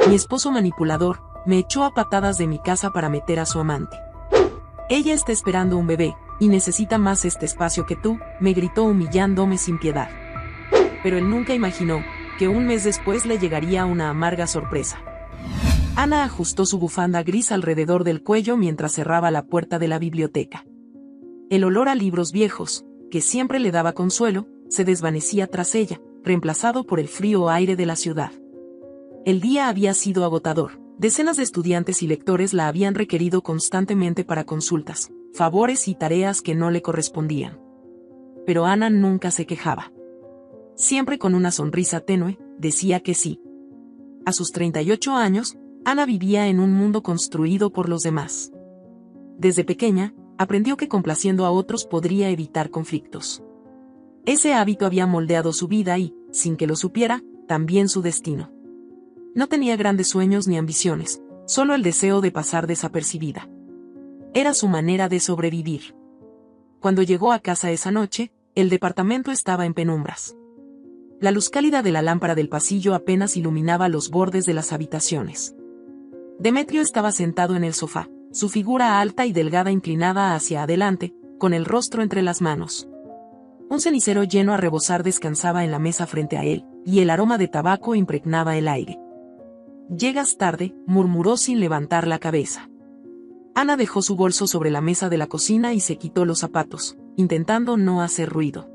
Mi esposo manipulador me echó a patadas de mi casa para meter a su amante. Ella está esperando un bebé, y necesita más este espacio que tú, me gritó humillándome sin piedad. Pero él nunca imaginó que un mes después le llegaría una amarga sorpresa. Ana ajustó su bufanda gris alrededor del cuello mientras cerraba la puerta de la biblioteca. El olor a libros viejos, que siempre le daba consuelo, se desvanecía tras ella, reemplazado por el frío aire de la ciudad. El día había sido agotador. Decenas de estudiantes y lectores la habían requerido constantemente para consultas, favores y tareas que no le correspondían. Pero Ana nunca se quejaba. Siempre con una sonrisa tenue, decía que sí. A sus 38 años, Ana vivía en un mundo construido por los demás. Desde pequeña, aprendió que complaciendo a otros podría evitar conflictos. Ese hábito había moldeado su vida y, sin que lo supiera, también su destino. No tenía grandes sueños ni ambiciones, solo el deseo de pasar desapercibida. Era su manera de sobrevivir. Cuando llegó a casa esa noche, el departamento estaba en penumbras. La luz cálida de la lámpara del pasillo apenas iluminaba los bordes de las habitaciones. Demetrio estaba sentado en el sofá, su figura alta y delgada inclinada hacia adelante, con el rostro entre las manos. Un cenicero lleno a rebosar descansaba en la mesa frente a él, y el aroma de tabaco impregnaba el aire. «Llegas tarde», murmuró sin levantar la cabeza. Ana dejó su bolso sobre la mesa de la cocina y se quitó los zapatos, intentando no hacer ruido.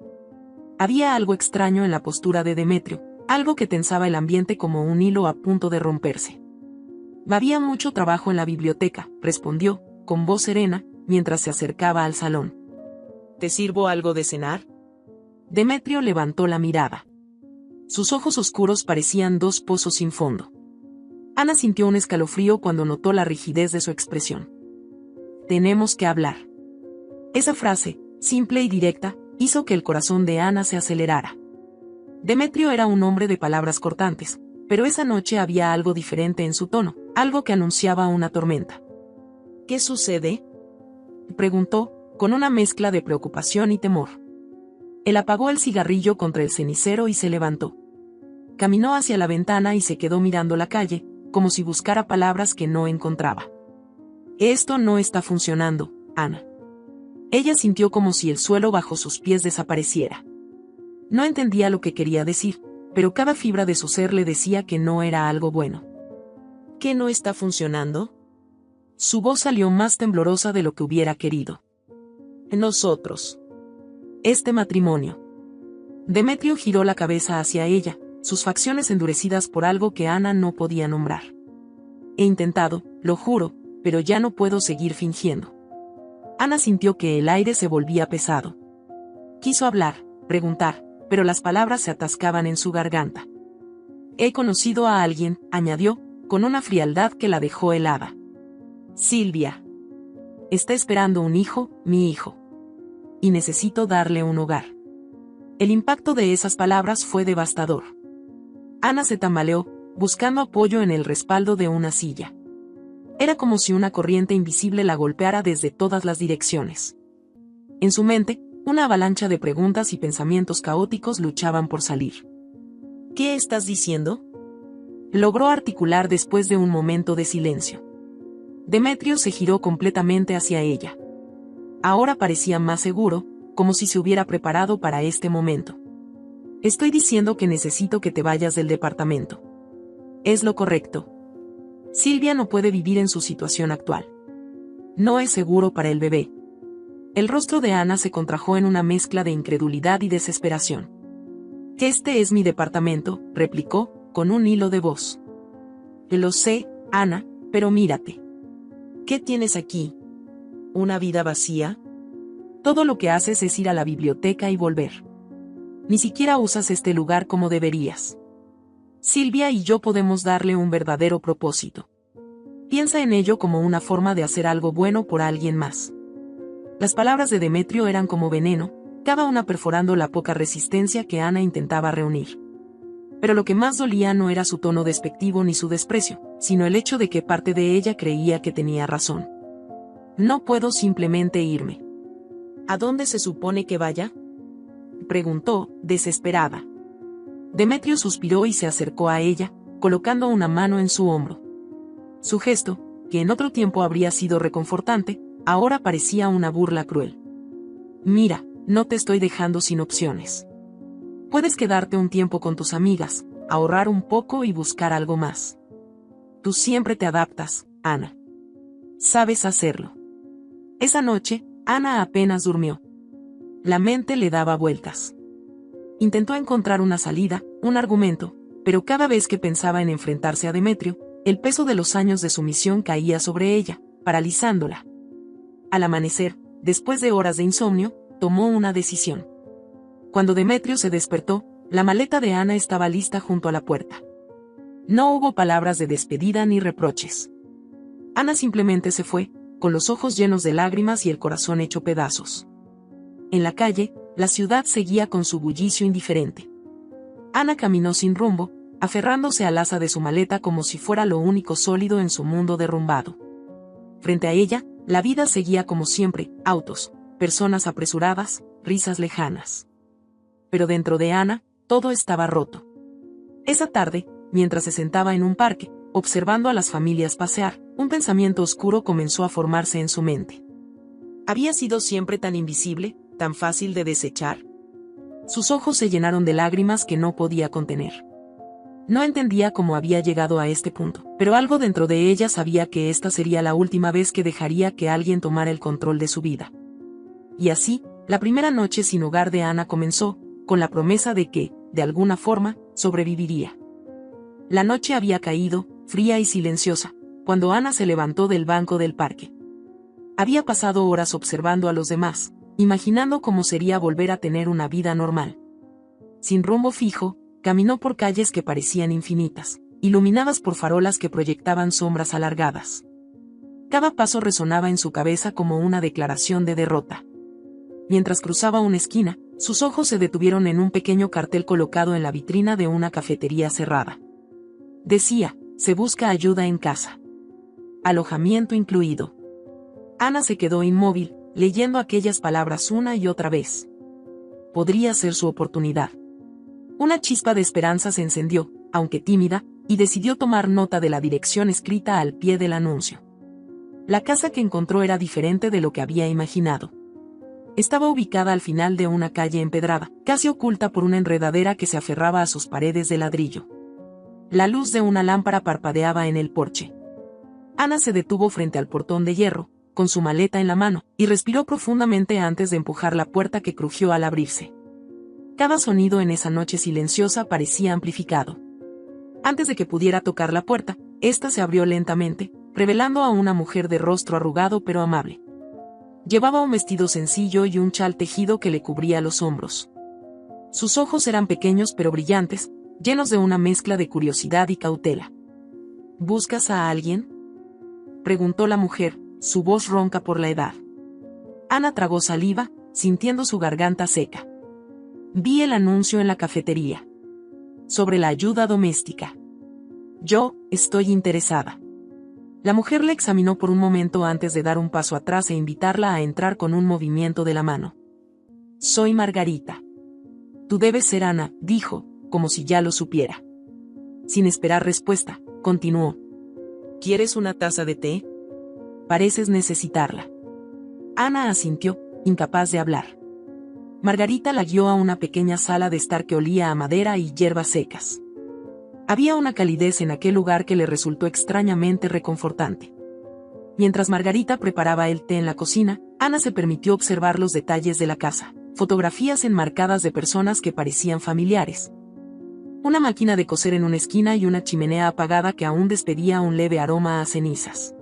Había algo extraño en la postura de Demetrio, algo que tensaba el ambiente como un hilo a punto de romperse. «Había mucho trabajo en la biblioteca», respondió, con voz serena, mientras se acercaba al salón. «¿Te sirvo algo de cenar?» Demetrio levantó la mirada. Sus ojos oscuros parecían dos pozos sin fondo. Ana sintió un escalofrío cuando notó la rigidez de su expresión. «Tenemos que hablar». Esa frase, simple y directa, hizo que el corazón de Ana se acelerara. Demetrio era un hombre de palabras cortantes, pero esa noche había algo diferente en su tono, algo que anunciaba una tormenta. «¿Qué sucede?», preguntó, con una mezcla de preocupación y temor. Él apagó el cigarrillo contra el cenicero y se levantó. Caminó hacia la ventana y se quedó mirando la calle, como si buscara palabras que no encontraba. «Esto no está funcionando, Ana». Ella sintió como si el suelo bajo sus pies desapareciera. No entendía lo que quería decir, pero cada fibra de su ser le decía que no era algo bueno. «¿Qué no está funcionando?». Su voz salió más temblorosa de lo que hubiera querido. «Nosotros. Este matrimonio». Demetrio giró la cabeza hacia ella, sus facciones endurecidas por algo que Ana no podía nombrar. «He intentado, lo juro, pero ya no puedo seguir fingiendo». Ana sintió que el aire se volvía pesado. Quiso hablar, preguntar, pero las palabras se atascaban en su garganta. «He conocido a alguien», añadió, con una frialdad que la dejó helada. «Silvia. Está esperando un hijo, mi hijo. Y necesito darle un hogar». El impacto de esas palabras fue devastador. Ana se tambaleó, buscando apoyo en el respaldo de una silla. Era como si una corriente invisible la golpeara desde todas las direcciones. En su mente, una avalancha de preguntas y pensamientos caóticos luchaban por salir. «¿Qué estás diciendo?», logró articular después de un momento de silencio. Demetrio se giró completamente hacia ella. Ahora parecía más seguro, como si se hubiera preparado para este momento. «Estoy diciendo que necesito que te vayas del departamento. Es lo correcto. Silvia no puede vivir en su situación actual. No es seguro para el bebé». El rostro de Ana se contrajo en una mezcla de incredulidad y desesperación. «Este es mi departamento», replicó, con un hilo de voz. «Lo sé, Ana, pero mírate. ¿Qué tienes aquí? ¿Una vida vacía? Todo lo que haces es ir a la biblioteca y volver. Ni siquiera usas este lugar como deberías. Silvia y yo podemos darle un verdadero propósito. Piensa en ello como una forma de hacer algo bueno por alguien más». Las palabras de Demetrio eran como veneno, cada una perforando la poca resistencia que Ana intentaba reunir. Pero lo que más dolía no era su tono despectivo ni su desprecio, sino el hecho de que parte de ella creía que tenía razón. «No puedo simplemente irme». «¿A dónde se supone que vaya?», preguntó, desesperada. Demetrio suspiró y se acercó a ella, colocando una mano en su hombro. Su gesto, que en otro tiempo habría sido reconfortante, ahora parecía una burla cruel. Mira, no te estoy dejando sin opciones. Puedes quedarte un tiempo con tus amigas, ahorrar un poco y buscar algo más. Tú siempre te adaptas, Ana. Sabes hacerlo. Esa noche, Ana apenas durmió. La mente le daba vueltas. Intentó encontrar una salida, un argumento, pero cada vez que pensaba en enfrentarse a Demetrio, el peso de los años de sumisión caía sobre ella, paralizándola. Al amanecer, después de horas de insomnio, tomó una decisión. Cuando Demetrio se despertó, la maleta de Ana estaba lista junto a la puerta. No hubo palabras de despedida ni reproches. Ana simplemente se fue, con los ojos llenos de lágrimas y el corazón hecho pedazos. En la calle, la ciudad seguía con su bullicio indiferente. Ana caminó sin rumbo, aferrándose al asa de su maleta como si fuera lo único sólido en su mundo derrumbado. Frente a ella, la vida seguía como siempre, autos, personas apresuradas, risas lejanas. Pero dentro de Ana, todo estaba roto. Esa tarde, mientras se sentaba en un parque, observando a las familias pasear, un pensamiento oscuro comenzó a formarse en su mente. ¿Había sido siempre tan invisible, tan fácil de desechar? Sus ojos se llenaron de lágrimas que no podía contener. No entendía cómo había llegado a este punto, pero algo dentro de ella sabía que esta sería la última vez que dejaría que alguien tomara el control de su vida. Y así, la primera noche sin hogar de Ana comenzó, con la promesa de que, de alguna forma, sobreviviría. La noche había caído, fría y silenciosa, cuando Ana se levantó del banco del parque. Había pasado horas observando a los demás, imaginando cómo sería volver a tener una vida normal. Sin rumbo fijo, caminó por calles que parecían infinitas, iluminadas por farolas que proyectaban sombras alargadas. Cada paso resonaba en su cabeza como una declaración de derrota. Mientras cruzaba una esquina, sus ojos se detuvieron en un pequeño cartel colocado en la vitrina de una cafetería cerrada. Decía, se busca ayuda en casa. Alojamiento incluido. Ana se quedó inmóvil, leyendo aquellas palabras una y otra vez. Podría ser su oportunidad. Una chispa de esperanza se encendió, aunque tímida, y decidió tomar nota de la dirección escrita al pie del anuncio. La casa que encontró era diferente de lo que había imaginado. Estaba ubicada al final de una calle empedrada, casi oculta por una enredadera que se aferraba a sus paredes de ladrillo. La luz de una lámpara parpadeaba en el porche. Ana se detuvo frente al portón de hierro, con su maleta en la mano, y respiró profundamente antes de empujar la puerta que crujió al abrirse. Cada sonido en esa noche silenciosa parecía amplificado. Antes de que pudiera tocar la puerta, ésta se abrió lentamente, revelando a una mujer de rostro arrugado pero amable. Llevaba un vestido sencillo y un chal tejido que le cubría los hombros. Sus ojos eran pequeños pero brillantes, llenos de una mezcla de curiosidad y cautela. ¿Buscas a alguien?, preguntó la mujer, su voz ronca por la edad. Ana tragó saliva, sintiendo su garganta seca. Vi el anuncio en la cafetería. Sobre la ayuda doméstica. Yo, estoy interesada. La mujer le examinó por un momento antes de dar un paso atrás e invitarla a entrar con un movimiento de la mano. Soy Margarita. Tú debes ser Ana, dijo, como si ya lo supiera. Sin esperar respuesta, continuó. ¿Quieres una taza de té? Pareces necesitarla. Ana asintió, incapaz de hablar. Margarita la guió a una pequeña sala de estar que olía a madera y hierbas secas. Había una calidez en aquel lugar que le resultó extrañamente reconfortante. Mientras Margarita preparaba el té en la cocina, Ana se permitió observar los detalles de la casa, fotografías enmarcadas de personas que parecían familiares. Una máquina de coser en una esquina y una chimenea apagada que aún despedía un leve aroma a cenizas.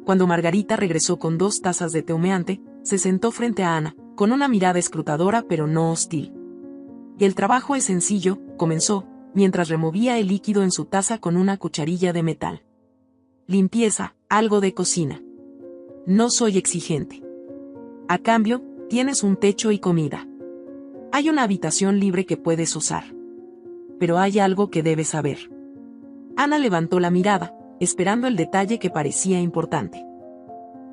Cuando Margarita regresó con 2 tazas de té humeante, se sentó frente a Ana, con una mirada escrutadora pero no hostil. El trabajo es sencillo, comenzó, mientras removía el líquido en su taza con una cucharilla de metal. Limpieza, algo de cocina. No soy exigente. A cambio, tienes un techo y comida. Hay una habitación libre que puedes usar. Pero hay algo que debes saber. Ana levantó la mirada, esperando el detalle que parecía importante.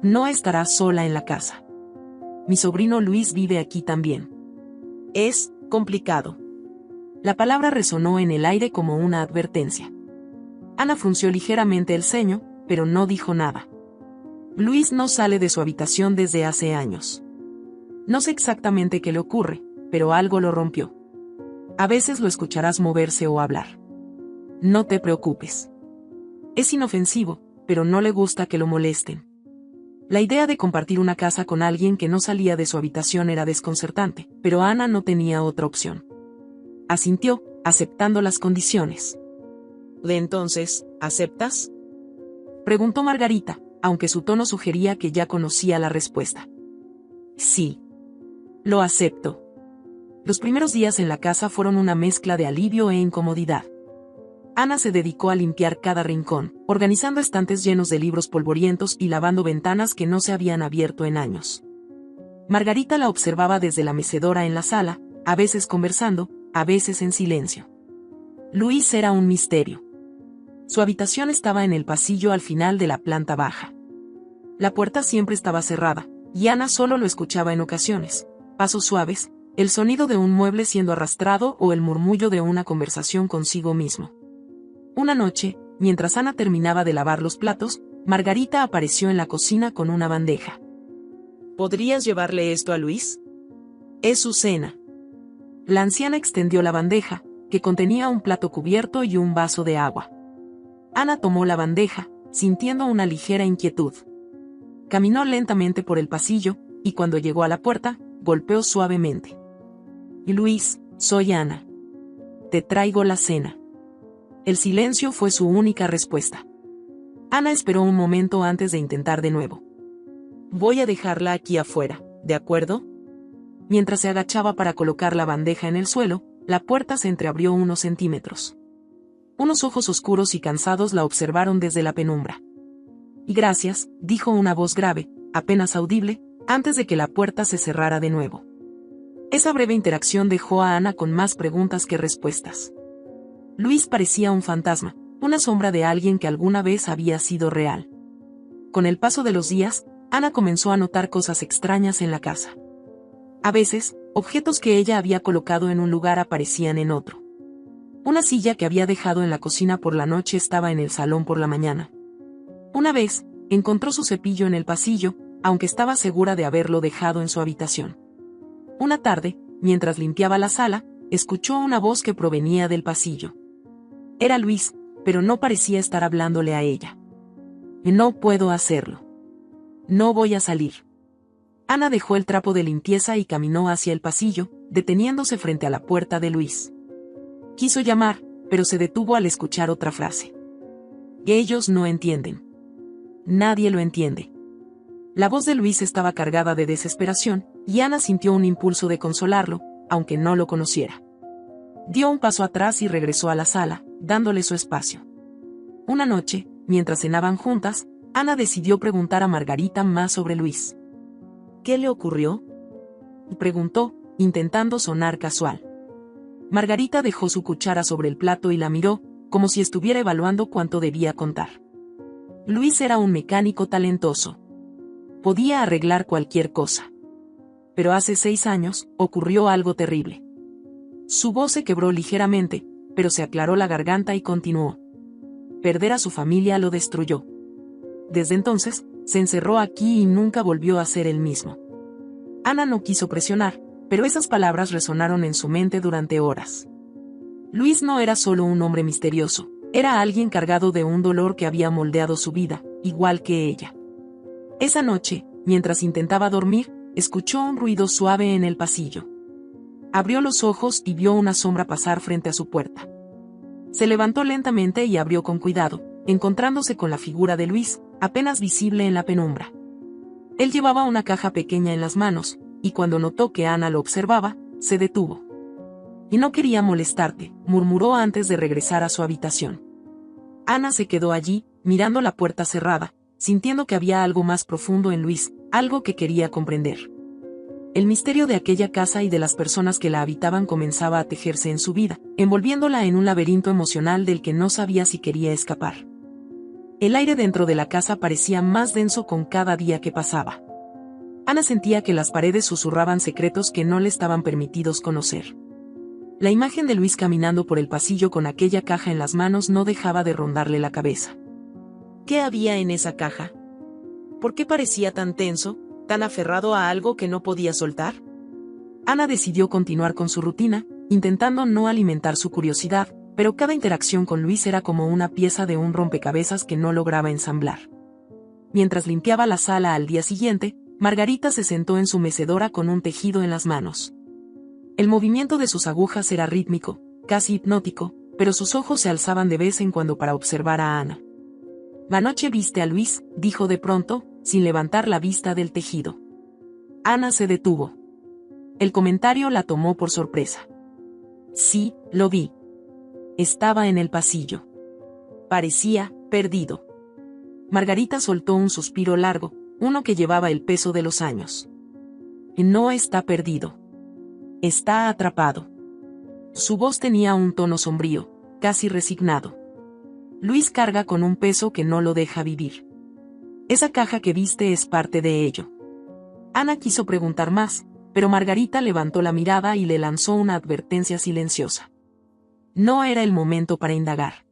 No estarás sola en la casa. Mi sobrino Luis vive aquí también. Es complicado. La palabra resonó en el aire como una advertencia. Ana frunció ligeramente el ceño, pero no dijo nada. Luis no sale de su habitación desde hace años. No sé exactamente qué le ocurre, pero algo lo rompió. A veces lo escucharás moverse o hablar. No te preocupes. Es inofensivo, pero no le gusta que lo molesten. La idea de compartir una casa con alguien que no salía de su habitación era desconcertante, pero Ana no tenía otra opción. Asintió, aceptando las condiciones. ¿De entonces, aceptas?, preguntó Margarita, aunque su tono sugería que ya conocía la respuesta. Sí. Lo acepto. Los primeros días en la casa fueron una mezcla de alivio e incomodidad. Ana se dedicó a limpiar cada rincón, organizando estantes llenos de libros polvorientos y lavando ventanas que no se habían abierto en años. Margarita la observaba desde la mecedora en la sala, a veces conversando, a veces en silencio. Luis era un misterio. Su habitación estaba en el pasillo al final de la planta baja. La puerta siempre estaba cerrada, y Ana solo lo escuchaba en ocasiones, pasos suaves, el sonido de un mueble siendo arrastrado o el murmullo de una conversación consigo mismo. Una noche, mientras Ana terminaba de lavar los platos, Margarita apareció en la cocina con una bandeja. ¿Podrías llevarle esto a Luis? Es su cena. La anciana extendió la bandeja, que contenía un plato cubierto y un vaso de agua. Ana tomó la bandeja, sintiendo una ligera inquietud. Caminó lentamente por el pasillo, y cuando llegó a la puerta, golpeó suavemente. Luis, soy Ana. Te traigo la cena. El silencio fue su única respuesta. Ana esperó un momento antes de intentar de nuevo. Voy a dejarla aquí afuera, ¿de acuerdo? Mientras se agachaba para colocar la bandeja en el suelo, la puerta se entreabrió unos centímetros. Unos ojos oscuros y cansados la observaron desde la penumbra. Gracias, dijo una voz grave, apenas audible, antes de que la puerta se cerrara de nuevo. Esa breve interacción dejó a Ana con más preguntas que respuestas. Luis parecía un fantasma, una sombra de alguien que alguna vez había sido real. Con el paso de los días, Ana comenzó a notar cosas extrañas en la casa. A veces, objetos que ella había colocado en un lugar aparecían en otro. Una silla que había dejado en la cocina por la noche estaba en el salón por la mañana. Una vez, encontró su cepillo en el pasillo, aunque estaba segura de haberlo dejado en su habitación. Una tarde, mientras limpiaba la sala, escuchó una voz que provenía del pasillo. Era Luis, pero no parecía estar hablándole a ella. No puedo hacerlo. No voy a salir. Ana dejó el trapo de limpieza y caminó hacia el pasillo, deteniéndose frente a la puerta de Luis. Quiso llamar, pero se detuvo al escuchar otra frase. Ellos no entienden. Nadie lo entiende. La voz de Luis estaba cargada de desesperación, y Ana sintió un impulso de consolarlo, aunque no lo conociera. Dio un paso atrás y regresó a la sala, dándole su espacio. Una noche, mientras cenaban juntas, Ana decidió preguntar a Margarita más sobre Luis. ¿Qué le ocurrió?, preguntó, intentando sonar casual. Margarita dejó su cuchara sobre el plato y la miró, como si estuviera evaluando cuánto debía contar. Luis era un mecánico talentoso. Podía arreglar cualquier cosa. Pero hace 6 años, ocurrió algo terrible. Su voz se quebró ligeramente, pero se aclaró la garganta y continuó. Perder a su familia lo destruyó. Desde entonces, se encerró aquí y nunca volvió a ser el mismo. Ana no quiso presionar, pero esas palabras resonaron en su mente durante horas. Luis no era solo un hombre misterioso, era alguien cargado de un dolor que había moldeado su vida, igual que ella. Esa noche, mientras intentaba dormir, escuchó un ruido suave en el pasillo. Abrió los ojos y vio una sombra pasar frente a su puerta. Se levantó lentamente y abrió con cuidado, encontrándose con la figura de Luis, apenas visible en la penumbra. Él llevaba una caja pequeña en las manos, y cuando notó que Ana lo observaba, se detuvo. Y no quería molestarte, murmuró antes de regresar a su habitación. Ana se quedó allí, mirando la puerta cerrada, sintiendo que había algo más profundo en Luis, algo que quería comprender. El misterio de aquella casa y de las personas que la habitaban comenzaba a tejerse en su vida, envolviéndola en un laberinto emocional del que no sabía si quería escapar. El aire dentro de la casa parecía más denso con cada día que pasaba. Ana sentía que las paredes susurraban secretos que no le estaban permitidos conocer. La imagen de Luis caminando por el pasillo con aquella caja en las manos no dejaba de rondarle la cabeza. ¿Qué había en esa caja? ¿Por qué parecía tan tenso, tan aferrado a algo que no podía soltar? Ana decidió continuar con su rutina, intentando no alimentar su curiosidad, pero cada interacción con Luis era como una pieza de un rompecabezas que no lograba ensamblar. Mientras limpiaba la sala al día siguiente, Margarita se sentó en su mecedora con un tejido en las manos. El movimiento de sus agujas era rítmico, casi hipnótico, pero sus ojos se alzaban de vez en cuando para observar a Ana. «Anoche viste a Luis», dijo de pronto, sin levantar la vista del tejido. Ana se detuvo. El comentario la tomó por sorpresa. «Sí, lo vi. Estaba en el pasillo. Parecía perdido». Margarita soltó un suspiro largo, uno que llevaba el peso de los años. «No está perdido. Está atrapado». Su voz tenía un tono sombrío, casi resignado. Luis carga con un peso que no lo deja vivir. Esa caja que viste es parte de ello. Ana quiso preguntar más, pero Margarita levantó la mirada y le lanzó una advertencia silenciosa. No era el momento para indagar.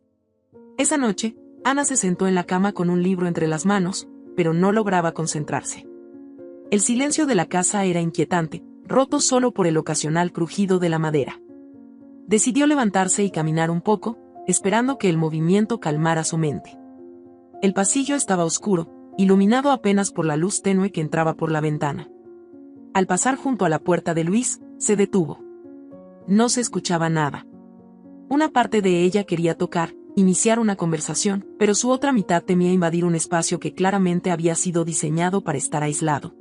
Esa noche, Ana se sentó en la cama con un libro entre las manos, pero no lograba concentrarse. El silencio de la casa era inquietante, roto solo por el ocasional crujido de la madera. Decidió levantarse y caminar un poco, esperando que el movimiento calmara su mente. El pasillo estaba oscuro, iluminado apenas por la luz tenue que entraba por la ventana. Al pasar junto a la puerta de Luis, se detuvo. No se escuchaba nada. Una parte de ella quería tocar, iniciar una conversación, pero su otra mitad temía invadir un espacio que claramente había sido diseñado para estar aislado.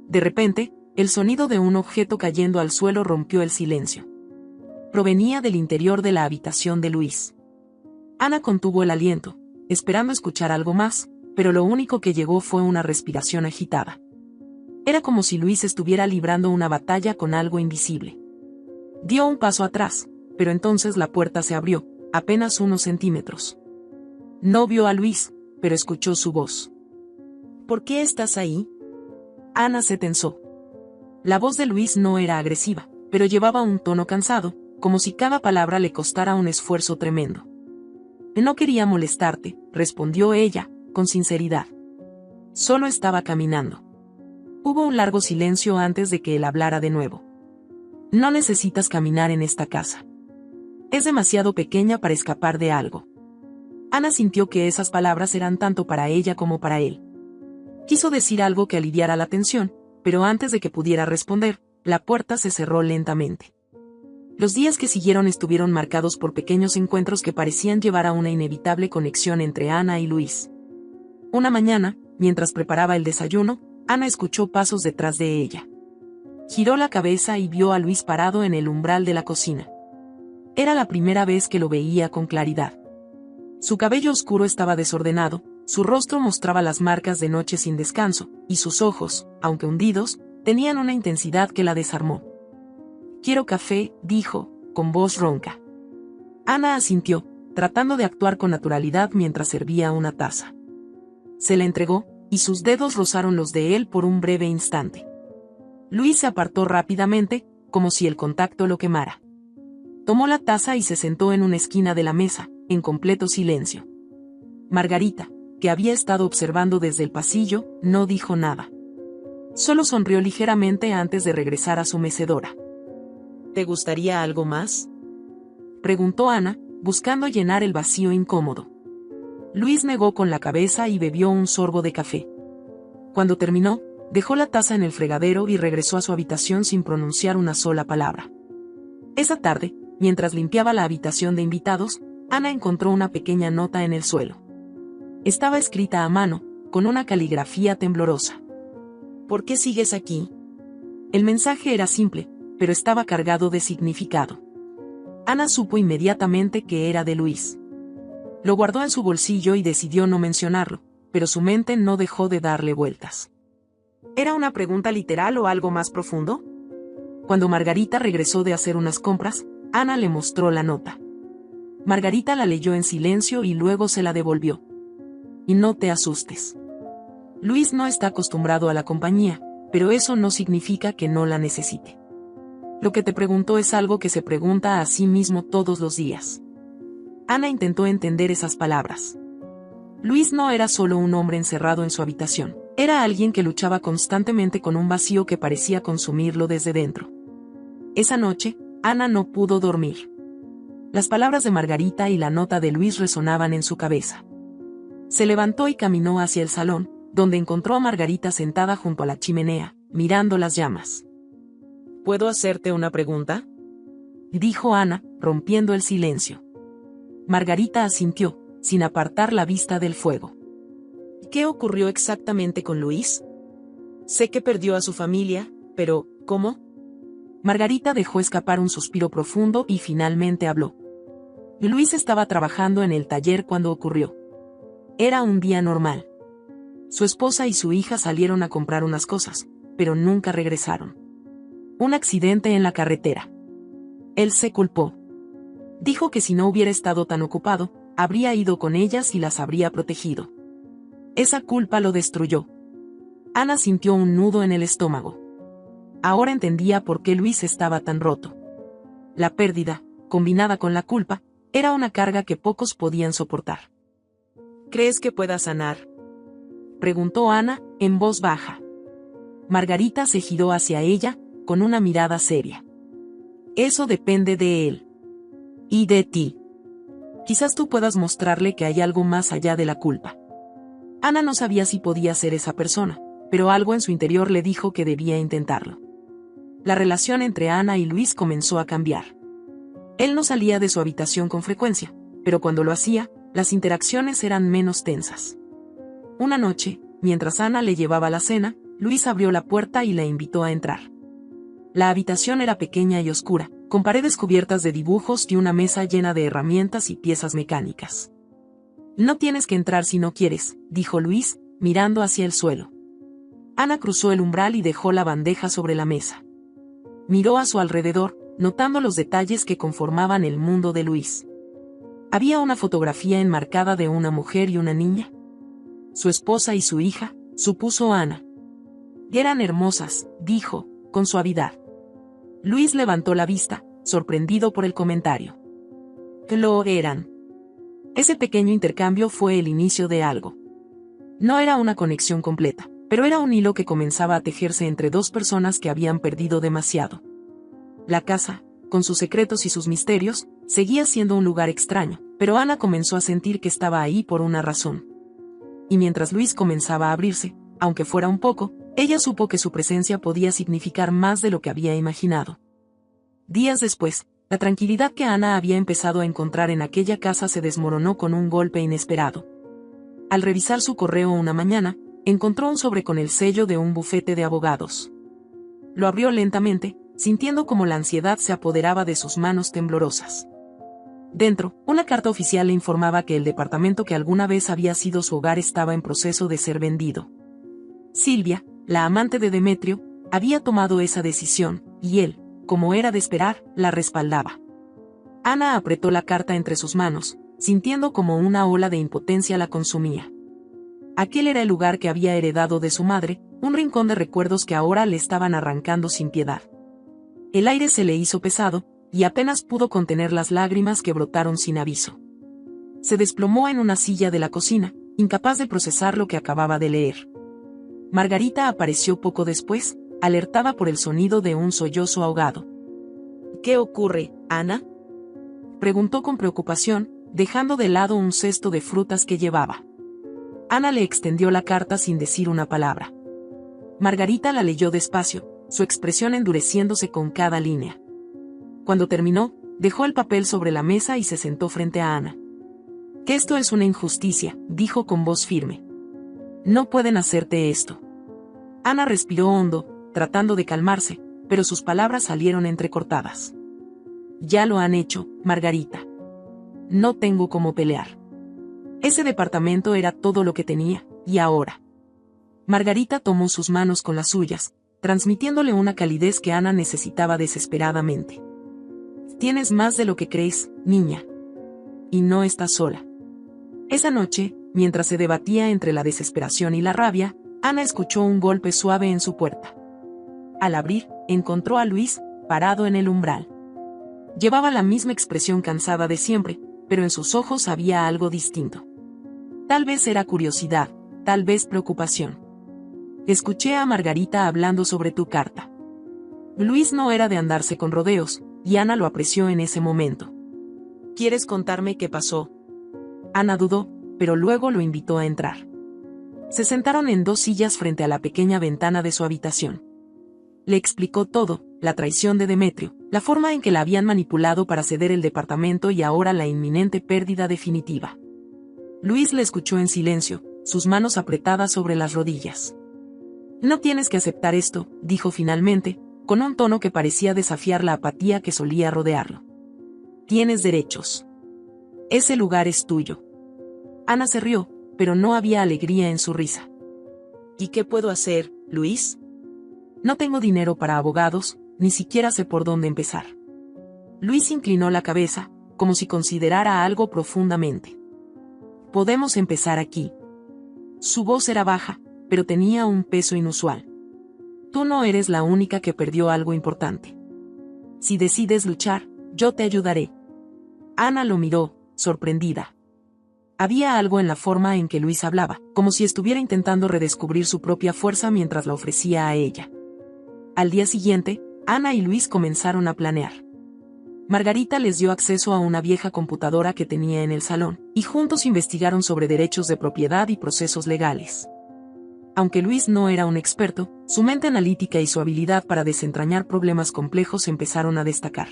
De repente, el sonido de un objeto cayendo al suelo rompió el silencio. Provenía del interior de la habitación de Luis. Ana contuvo el aliento, esperando escuchar algo más, pero lo único que llegó fue una respiración agitada. Era como si Luis estuviera librando una batalla con algo invisible. Dio un paso atrás, pero entonces la puerta se abrió, apenas unos centímetros. No vio a Luis, pero escuchó su voz. ¿Por qué estás ahí? Ana se tensó. La voz de Luis no era agresiva, pero llevaba un tono cansado, como si cada palabra le costara un esfuerzo tremendo. No quería molestarte, respondió ella, con sinceridad. Solo estaba caminando. Hubo un largo silencio antes de que él hablara de nuevo. No necesitas caminar en esta casa. Es demasiado pequeña para escapar de algo. Ana sintió que esas palabras eran tanto para ella como para él. Quiso decir algo que aliviara la tensión, pero antes de que pudiera responder, la puerta se cerró lentamente. Los días que siguieron estuvieron marcados por pequeños encuentros que parecían llevar a una inevitable conexión entre Ana y Luis. Una mañana, mientras preparaba el desayuno, Ana escuchó pasos detrás de ella. Giró la cabeza y vio a Luis parado en el umbral de la cocina. Era la primera vez que lo veía con claridad. Su cabello oscuro estaba desordenado, su rostro mostraba las marcas de noche sin descanso, y sus ojos, aunque hundidos, tenían una intensidad que la desarmó. «Quiero café», dijo, con voz ronca. Ana asintió, tratando de actuar con naturalidad mientras servía una taza. Se la entregó, y sus dedos rozaron los de él por un breve instante. Luis se apartó rápidamente, como si el contacto lo quemara. Tomó la taza y se sentó en una esquina de la mesa, en completo silencio. Margarita, que había estado observando desde el pasillo, no dijo nada. Solo sonrió ligeramente antes de regresar a su mecedora. «¿Te gustaría algo más?», preguntó Ana, buscando llenar el vacío incómodo. Luis negó con la cabeza y bebió un sorbo de café. Cuando terminó, dejó la taza en el fregadero y regresó a su habitación sin pronunciar una sola palabra. Esa tarde, mientras limpiaba la habitación de invitados, Ana encontró una pequeña nota en el suelo. Estaba escrita a mano, con una caligrafía temblorosa. «¿Por qué sigues aquí?». El mensaje era simple, pero estaba cargado de significado. Ana supo inmediatamente que era de Luis. Lo guardó en su bolsillo y decidió no mencionarlo, pero su mente no dejó de darle vueltas. ¿Era una pregunta literal o algo más profundo? Cuando Margarita regresó de hacer unas compras, Ana le mostró la nota. Margarita la leyó en silencio y luego se la devolvió. «Y no te asustes. Luis no está acostumbrado a la compañía, pero eso no significa que no la necesite. Lo que te preguntó es algo que se pregunta a sí mismo todos los días. Ana intentó entender esas palabras. Luis no era solo un hombre encerrado en su habitación. Era alguien que luchaba constantemente con un vacío que parecía consumirlo desde dentro. Esa noche, Ana no pudo dormir. Las palabras de Margarita y la nota de Luis resonaban en su cabeza. Se levantó y caminó hacia el salón, donde encontró a Margarita sentada junto a la chimenea, mirando las llamas. ¿Puedo hacerte una pregunta?, dijo Ana, rompiendo el silencio. Margarita asintió, sin apartar la vista del fuego. ¿Qué ocurrió exactamente con Luis? Sé que perdió a su familia, pero ¿cómo? Margarita dejó escapar un suspiro profundo y finalmente habló. Luis estaba trabajando en el taller cuando ocurrió. Era un día normal. Su esposa y su hija salieron a comprar unas cosas, pero nunca regresaron. Un accidente en la carretera. Él se culpó. Dijo que si no hubiera estado tan ocupado, habría ido con ellas y las habría protegido. Esa culpa lo destruyó. Ana sintió un nudo en el estómago. Ahora entendía por qué Luis estaba tan roto. La pérdida, combinada con la culpa, era una carga que pocos podían soportar. ¿Crees que pueda sanar?, preguntó Ana, en voz baja. Margarita se giró hacia ella, con una mirada seria. Eso depende de él. Y de ti. Quizás tú puedas mostrarle que hay algo más allá de la culpa. Ana no sabía si podía ser esa persona, pero algo en su interior le dijo que debía intentarlo. La relación entre Ana y Luis comenzó a cambiar. Él no salía de su habitación con frecuencia, pero cuando lo hacía, las interacciones eran menos tensas. Una noche, mientras Ana le llevaba la cena, Luis abrió la puerta y la invitó a entrar. La habitación era pequeña y oscura, con paredes cubiertas de dibujos y una mesa llena de herramientas y piezas mecánicas. No tienes que entrar si no quieres, dijo Luis, mirando hacia el suelo. Ana cruzó el umbral y dejó la bandeja sobre la mesa. Miró a su alrededor, notando los detalles que conformaban el mundo de Luis. Había una fotografía enmarcada de una mujer y una niña. Su esposa y su hija, supuso Ana. Eran hermosas, dijo, con suavidad. Luis levantó la vista, sorprendido por el comentario. Lo eran. Ese pequeño intercambio fue el inicio de algo. No era una conexión completa, pero era un hilo que comenzaba a tejerse entre dos personas que habían perdido demasiado. La casa, con sus secretos y sus misterios, seguía siendo un lugar extraño, pero Ana comenzó a sentir que estaba ahí por una razón. Y mientras Luis comenzaba a abrirse, aunque fuera un poco, ella supo que su presencia podía significar más de lo que había imaginado. Días después, la tranquilidad que Ana había empezado a encontrar en aquella casa se desmoronó con un golpe inesperado. Al revisar su correo una mañana, encontró un sobre con el sello de un bufete de abogados. Lo abrió lentamente, sintiendo como la ansiedad se apoderaba de sus manos temblorosas. Dentro, una carta oficial le informaba que el departamento que alguna vez había sido su hogar estaba en proceso de ser vendido. Silvia, la amante de Demetrio, había tomado esa decisión, y él, como era de esperar, la respaldaba. Ana apretó la carta entre sus manos, sintiendo como una ola de impotencia la consumía. Aquel era el lugar que había heredado de su madre, un rincón de recuerdos que ahora le estaban arrancando sin piedad. El aire se le hizo pesado, y apenas pudo contener las lágrimas que brotaron sin aviso. Se desplomó en una silla de la cocina, incapaz de procesar lo que acababa de leer. Margarita apareció poco después, alertada por el sonido de un sollozo ahogado. ¿Qué ocurre, Ana?, preguntó con preocupación, dejando de lado un cesto de frutas que llevaba. Ana le extendió la carta sin decir una palabra. Margarita la leyó despacio, su expresión endureciéndose con cada línea. Cuando terminó, dejó el papel sobre la mesa y se sentó frente a Ana. Que esto es una injusticia, dijo con voz firme. No pueden hacerte esto. Ana respiró hondo, tratando de calmarse, pero sus palabras salieron entrecortadas. Ya lo han hecho, Margarita. No tengo cómo pelear. Ese departamento era todo lo que tenía, y ahora. Margarita tomó sus manos con las suyas, transmitiéndole una calidez que Ana necesitaba desesperadamente. Tienes más de lo que crees, niña. Y no estás sola. Esa noche, mientras se debatía entre la desesperación y la rabia, Ana escuchó un golpe suave en su puerta. Al abrir, encontró a Luis, parado en el umbral. Llevaba la misma expresión cansada de siempre, pero en sus ojos había algo distinto. Tal vez era curiosidad, tal vez preocupación. Escuché a Margarita hablando sobre tu carta. Luis no era de andarse con rodeos, y Ana lo apreció en ese momento. ¿Quieres contarme qué pasó? Ana dudó, pero luego lo invitó a entrar. Se sentaron en 2 sillas frente a la pequeña ventana de su habitación. Le explicó todo, la traición de Demetrio, la forma en que la habían manipulado para ceder el departamento y ahora la inminente pérdida definitiva. Luis le escuchó en silencio, sus manos apretadas sobre las rodillas. No tienes que aceptar esto, dijo finalmente, con un tono que parecía desafiar la apatía que solía rodearlo. Tienes derechos. Ese lugar es tuyo. Ana se rió, pero no había alegría en su risa. ¿Y qué puedo hacer, Luis? No tengo dinero para abogados, ni siquiera sé por dónde empezar. Luis inclinó la cabeza, como si considerara algo profundamente. Podemos empezar aquí. Su voz era baja, pero tenía un peso inusual. Tú no eres la única que perdió algo importante. Si decides luchar, yo te ayudaré. Ana lo miró, sorprendida. Había algo en la forma en que Luis hablaba, como si estuviera intentando redescubrir su propia fuerza mientras la ofrecía a ella. Al día siguiente, Ana y Luis comenzaron a planear. Margarita les dio acceso a una vieja computadora que tenía en el salón, y juntos investigaron sobre derechos de propiedad y procesos legales. Aunque Luis no era un experto, su mente analítica y su habilidad para desentrañar problemas complejos empezaron a destacar.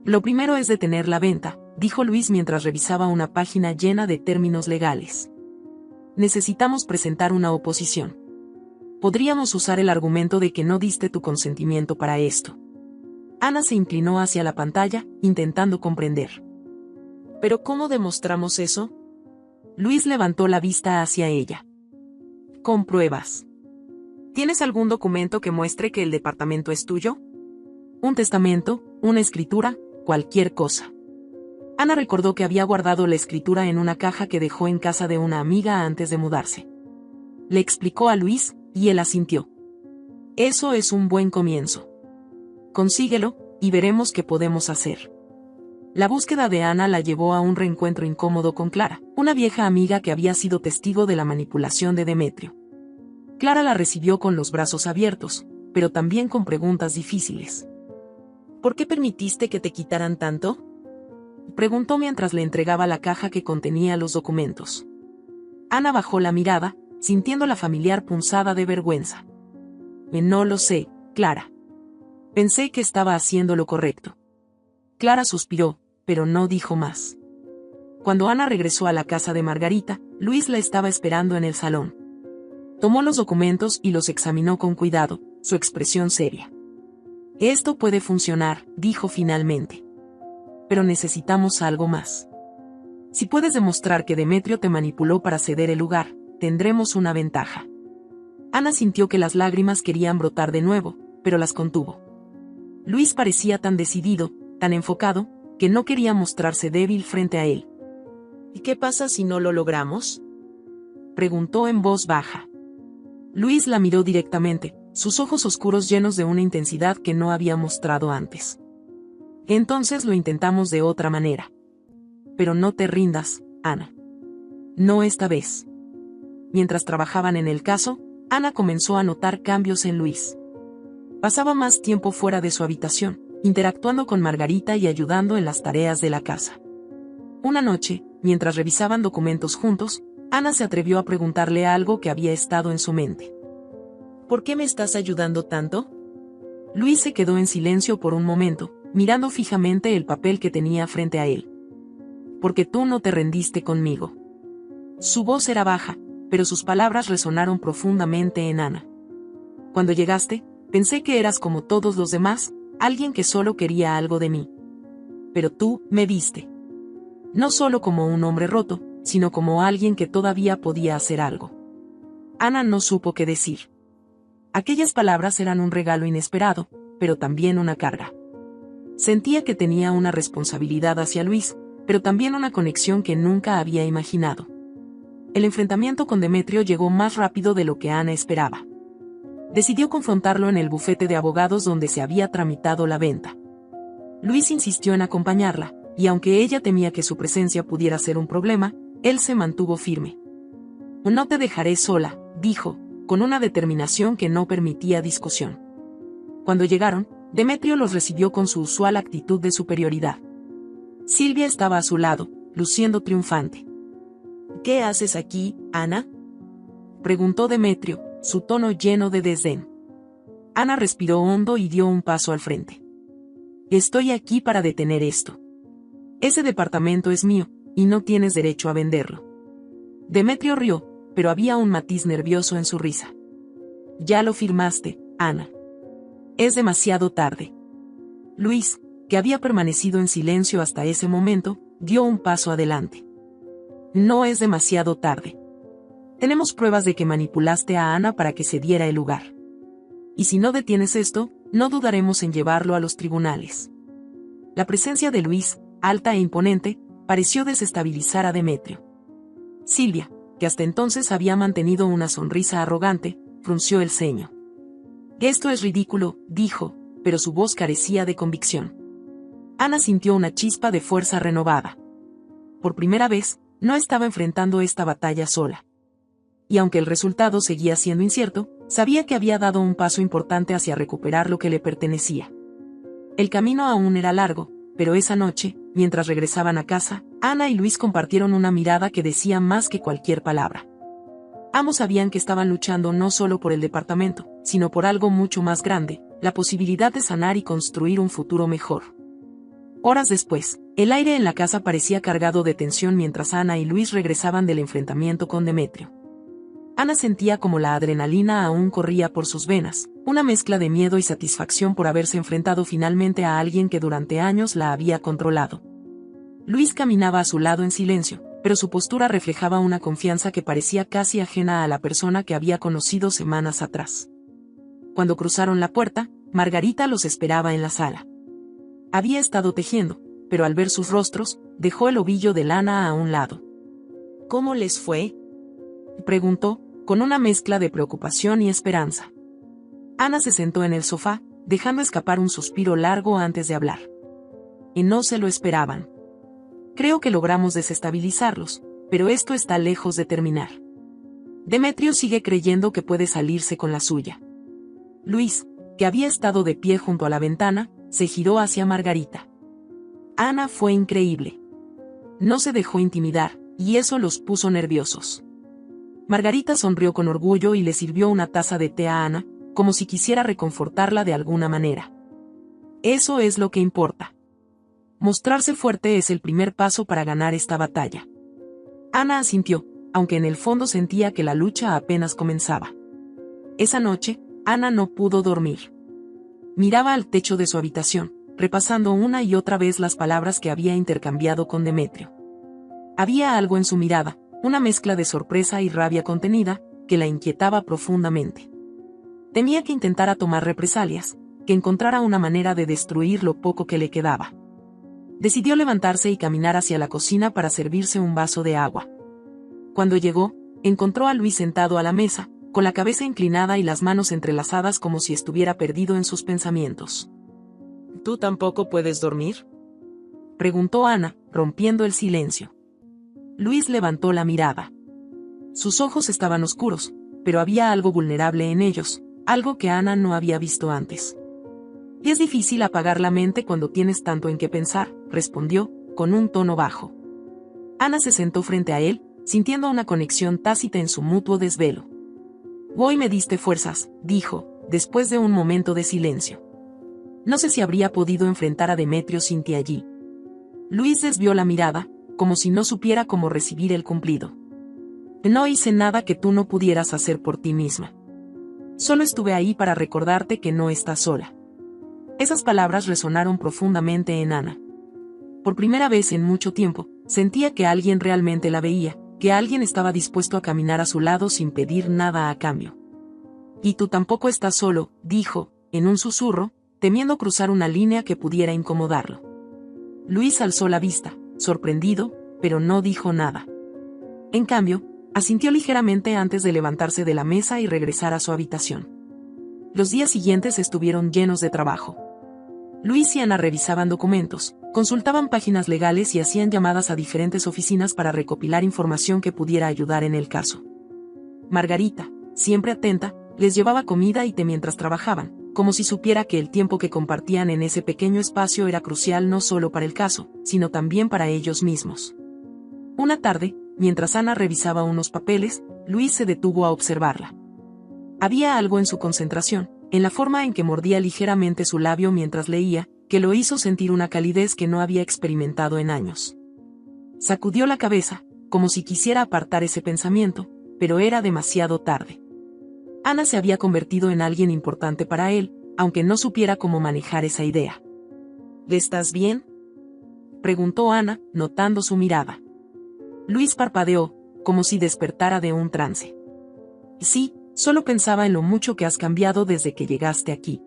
Lo primero es detener la venta, dijo Luis mientras revisaba una página llena de términos legales. Necesitamos presentar una oposición. Podríamos usar el argumento de que no diste tu consentimiento para esto. Ana se inclinó hacia la pantalla, intentando comprender. ¿Pero cómo demostramos eso? Luis levantó la vista hacia ella. Con pruebas. ¿Tienes algún documento que muestre que el departamento es tuyo? Un testamento, una escritura, cualquier cosa. Ana recordó que había guardado la escritura en una caja que dejó en casa de una amiga antes de mudarse. Le explicó a Luis, y él asintió. Eso es un buen comienzo. Consíguelo, y veremos qué podemos hacer. La búsqueda de Ana la llevó a un reencuentro incómodo con Clara, una vieja amiga que había sido testigo de la manipulación de Demetrio. Clara la recibió con los brazos abiertos, pero también con preguntas difíciles. ¿Por qué permitiste que te quitaran tanto? Preguntó mientras le entregaba la caja que contenía los documentos. Ana bajó la mirada, sintiendo la familiar punzada de vergüenza. No lo sé, Clara. Pensé que estaba haciendo lo correcto. Clara suspiró, pero no dijo más. Cuando Ana regresó a la casa de Margarita, Luis la estaba esperando en el salón. Tomó los documentos y los examinó con cuidado, su expresión seria. Esto puede funcionar, dijo finalmente. Pero necesitamos algo más. Si puedes demostrar que Demetrio te manipuló para ceder el lugar, tendremos una ventaja. Ana sintió que las lágrimas querían brotar de nuevo, pero las contuvo. Luis parecía tan decidido, tan enfocado, que no quería mostrarse débil frente a él. ¿Y qué pasa si no lo logramos? Preguntó en voz baja. Luis la miró directamente, sus ojos oscuros llenos de una intensidad que no había mostrado antes. Entonces lo intentamos de otra manera. Pero no te rindas, Ana. No esta vez. Mientras trabajaban en el caso, Ana comenzó a notar cambios en Luis. Pasaba más tiempo fuera de su habitación, interactuando con Margarita y ayudando en las tareas de la casa. Una noche, mientras revisaban documentos juntos, Ana se atrevió a preguntarle algo que había estado en su mente. ¿Por qué me estás ayudando tanto? Luis se quedó en silencio por un momento, mirando fijamente el papel que tenía frente a él. Porque tú no te rendiste conmigo. Su voz era baja, pero sus palabras resonaron profundamente en Ana. Cuando llegaste, pensé que eras como todos los demás, alguien que solo quería algo de mí. Pero tú me viste. No solo como un hombre roto, sino como alguien que todavía podía hacer algo. Ana no supo qué decir. Aquellas palabras eran un regalo inesperado, pero también una carga. Sentía que tenía una responsabilidad hacia Luis, pero también una conexión que nunca había imaginado. El enfrentamiento con Demetrio llegó más rápido de lo que Ana esperaba. Decidió confrontarlo en el bufete de abogados donde se había tramitado la venta. Luis insistió en acompañarla, y aunque ella temía que su presencia pudiera ser un problema, él se mantuvo firme. No te dejaré sola, dijo, con una determinación que no permitía discusión. Cuando llegaron, Demetrio los recibió con su usual actitud de superioridad. Silvia estaba a su lado, luciendo triunfante. ¿Qué haces aquí, Ana?, preguntó Demetrio, su tono lleno de desdén. Ana respiró hondo y dio un paso al frente. Estoy aquí para detener esto. Ese departamento es mío, y no tienes derecho a venderlo. Demetrio rió, pero había un matiz nervioso en su risa. Ya lo firmaste, Ana. Es demasiado tarde. Luis, que había permanecido en silencio hasta ese momento, dio un paso adelante. No es demasiado tarde. Tenemos pruebas de que manipulaste a Ana para que se diera el lugar. Y si no detienes esto, no dudaremos en llevarlo a los tribunales. La presencia de Luis, alta e imponente, pareció desestabilizar a Demetrio. Silvia, que hasta entonces había mantenido una sonrisa arrogante, frunció el ceño. Esto es ridículo, dijo, pero su voz carecía de convicción. Ana sintió una chispa de fuerza renovada. Por primera vez, no estaba enfrentando esta batalla sola. Y aunque el resultado seguía siendo incierto, sabía que había dado un paso importante hacia recuperar lo que le pertenecía. El camino aún era largo, pero esa noche, mientras regresaban a casa, Ana y Luis compartieron una mirada que decía más que cualquier palabra. Ambos sabían que estaban luchando no solo por el departamento, sino por algo mucho más grande, la posibilidad de sanar y construir un futuro mejor. Horas después, el aire en la casa parecía cargado de tensión mientras Ana y Luis regresaban del enfrentamiento con Demetrio. Ana sentía como la adrenalina aún corría por sus venas, una mezcla de miedo y satisfacción por haberse enfrentado finalmente a alguien que durante años la había controlado. Luis caminaba a su lado en silencio, pero su postura reflejaba una confianza que parecía casi ajena a la persona que había conocido semanas atrás. Cuando cruzaron la puerta, Margarita los esperaba en la sala. Había estado tejiendo, pero al ver sus rostros, dejó el ovillo de lana a un lado. ¿Cómo les fue?, preguntó, con una mezcla de preocupación y esperanza. Ana se sentó en el sofá, dejando escapar un suspiro largo antes de hablar. Y no se lo esperaban. Creo que logramos desestabilizarlos, pero esto está lejos de terminar. Demetrio sigue creyendo que puede salirse con la suya. Luis, que había estado de pie junto a la ventana, se giró hacia Margarita. Ana fue increíble. No se dejó intimidar, y eso los puso nerviosos. Margarita sonrió con orgullo y le sirvió una taza de té a Ana, como si quisiera reconfortarla de alguna manera. Eso es lo que importa. Mostrarse fuerte es el primer paso para ganar esta batalla. Ana asintió, aunque en el fondo sentía que la lucha apenas comenzaba. Esa noche, Ana no pudo dormir. Miraba al techo de su habitación, repasando una y otra vez las palabras que había intercambiado con Demetrio. Había algo en su mirada, una mezcla de sorpresa y rabia contenida, que la inquietaba profundamente. Temía que intentara tomar represalias, que encontrara una manera de destruir lo poco que le quedaba. Decidió levantarse y caminar hacia la cocina para servirse un vaso de agua. Cuando llegó, encontró a Luis sentado a la mesa, con la cabeza inclinada y las manos entrelazadas como si estuviera perdido en sus pensamientos. ¿Tú tampoco puedes dormir?, preguntó Ana, rompiendo el silencio. Luis levantó la mirada. Sus ojos estaban oscuros, pero había algo vulnerable en ellos, algo que Ana no había visto antes. Es difícil apagar la mente cuando tienes tanto en qué pensar, respondió, con un tono bajo. Ana se sentó frente a él, sintiendo una conexión tácita en su mutuo desvelo. Hoy me diste fuerzas, dijo, después de un momento de silencio. No sé si habría podido enfrentar a Demetrio sin ti allí. Luis desvió la mirada, como si no supiera cómo recibir el cumplido. No hice nada que tú no pudieras hacer por ti misma. Solo estuve ahí para recordarte que no estás sola. Esas palabras resonaron profundamente en Ana. Por primera vez en mucho tiempo, sentía que alguien realmente la veía, que alguien estaba dispuesto a caminar a su lado sin pedir nada a cambio. Y tú tampoco estás solo, dijo, en un susurro, temiendo cruzar una línea que pudiera incomodarlo. Luis alzó la vista, sorprendido, pero no dijo nada. En cambio, asintió ligeramente antes de levantarse de la mesa y regresar a su habitación. Los días siguientes estuvieron llenos de trabajo. Luis y Ana revisaban documentos, consultaban páginas legales y hacían llamadas a diferentes oficinas para recopilar información que pudiera ayudar en el caso. Margarita, siempre atenta, les llevaba comida y té mientras trabajaban, como si supiera que el tiempo que compartían en ese pequeño espacio era crucial no solo para el caso, sino también para ellos mismos. Una tarde, mientras Ana revisaba unos papeles, Luis se detuvo a observarla. Había algo en su concentración, en la forma en que mordía ligeramente su labio mientras leía, que lo hizo sentir una calidez que no había experimentado en años. Sacudió la cabeza, como si quisiera apartar ese pensamiento, pero era demasiado tarde. Ana se había convertido en alguien importante para él, aunque no supiera cómo manejar esa idea. ¿Estás bien?, preguntó Ana, notando su mirada. Luis parpadeó, como si despertara de un trance. Sí, solo pensaba en lo mucho que has cambiado desde que llegaste aquí.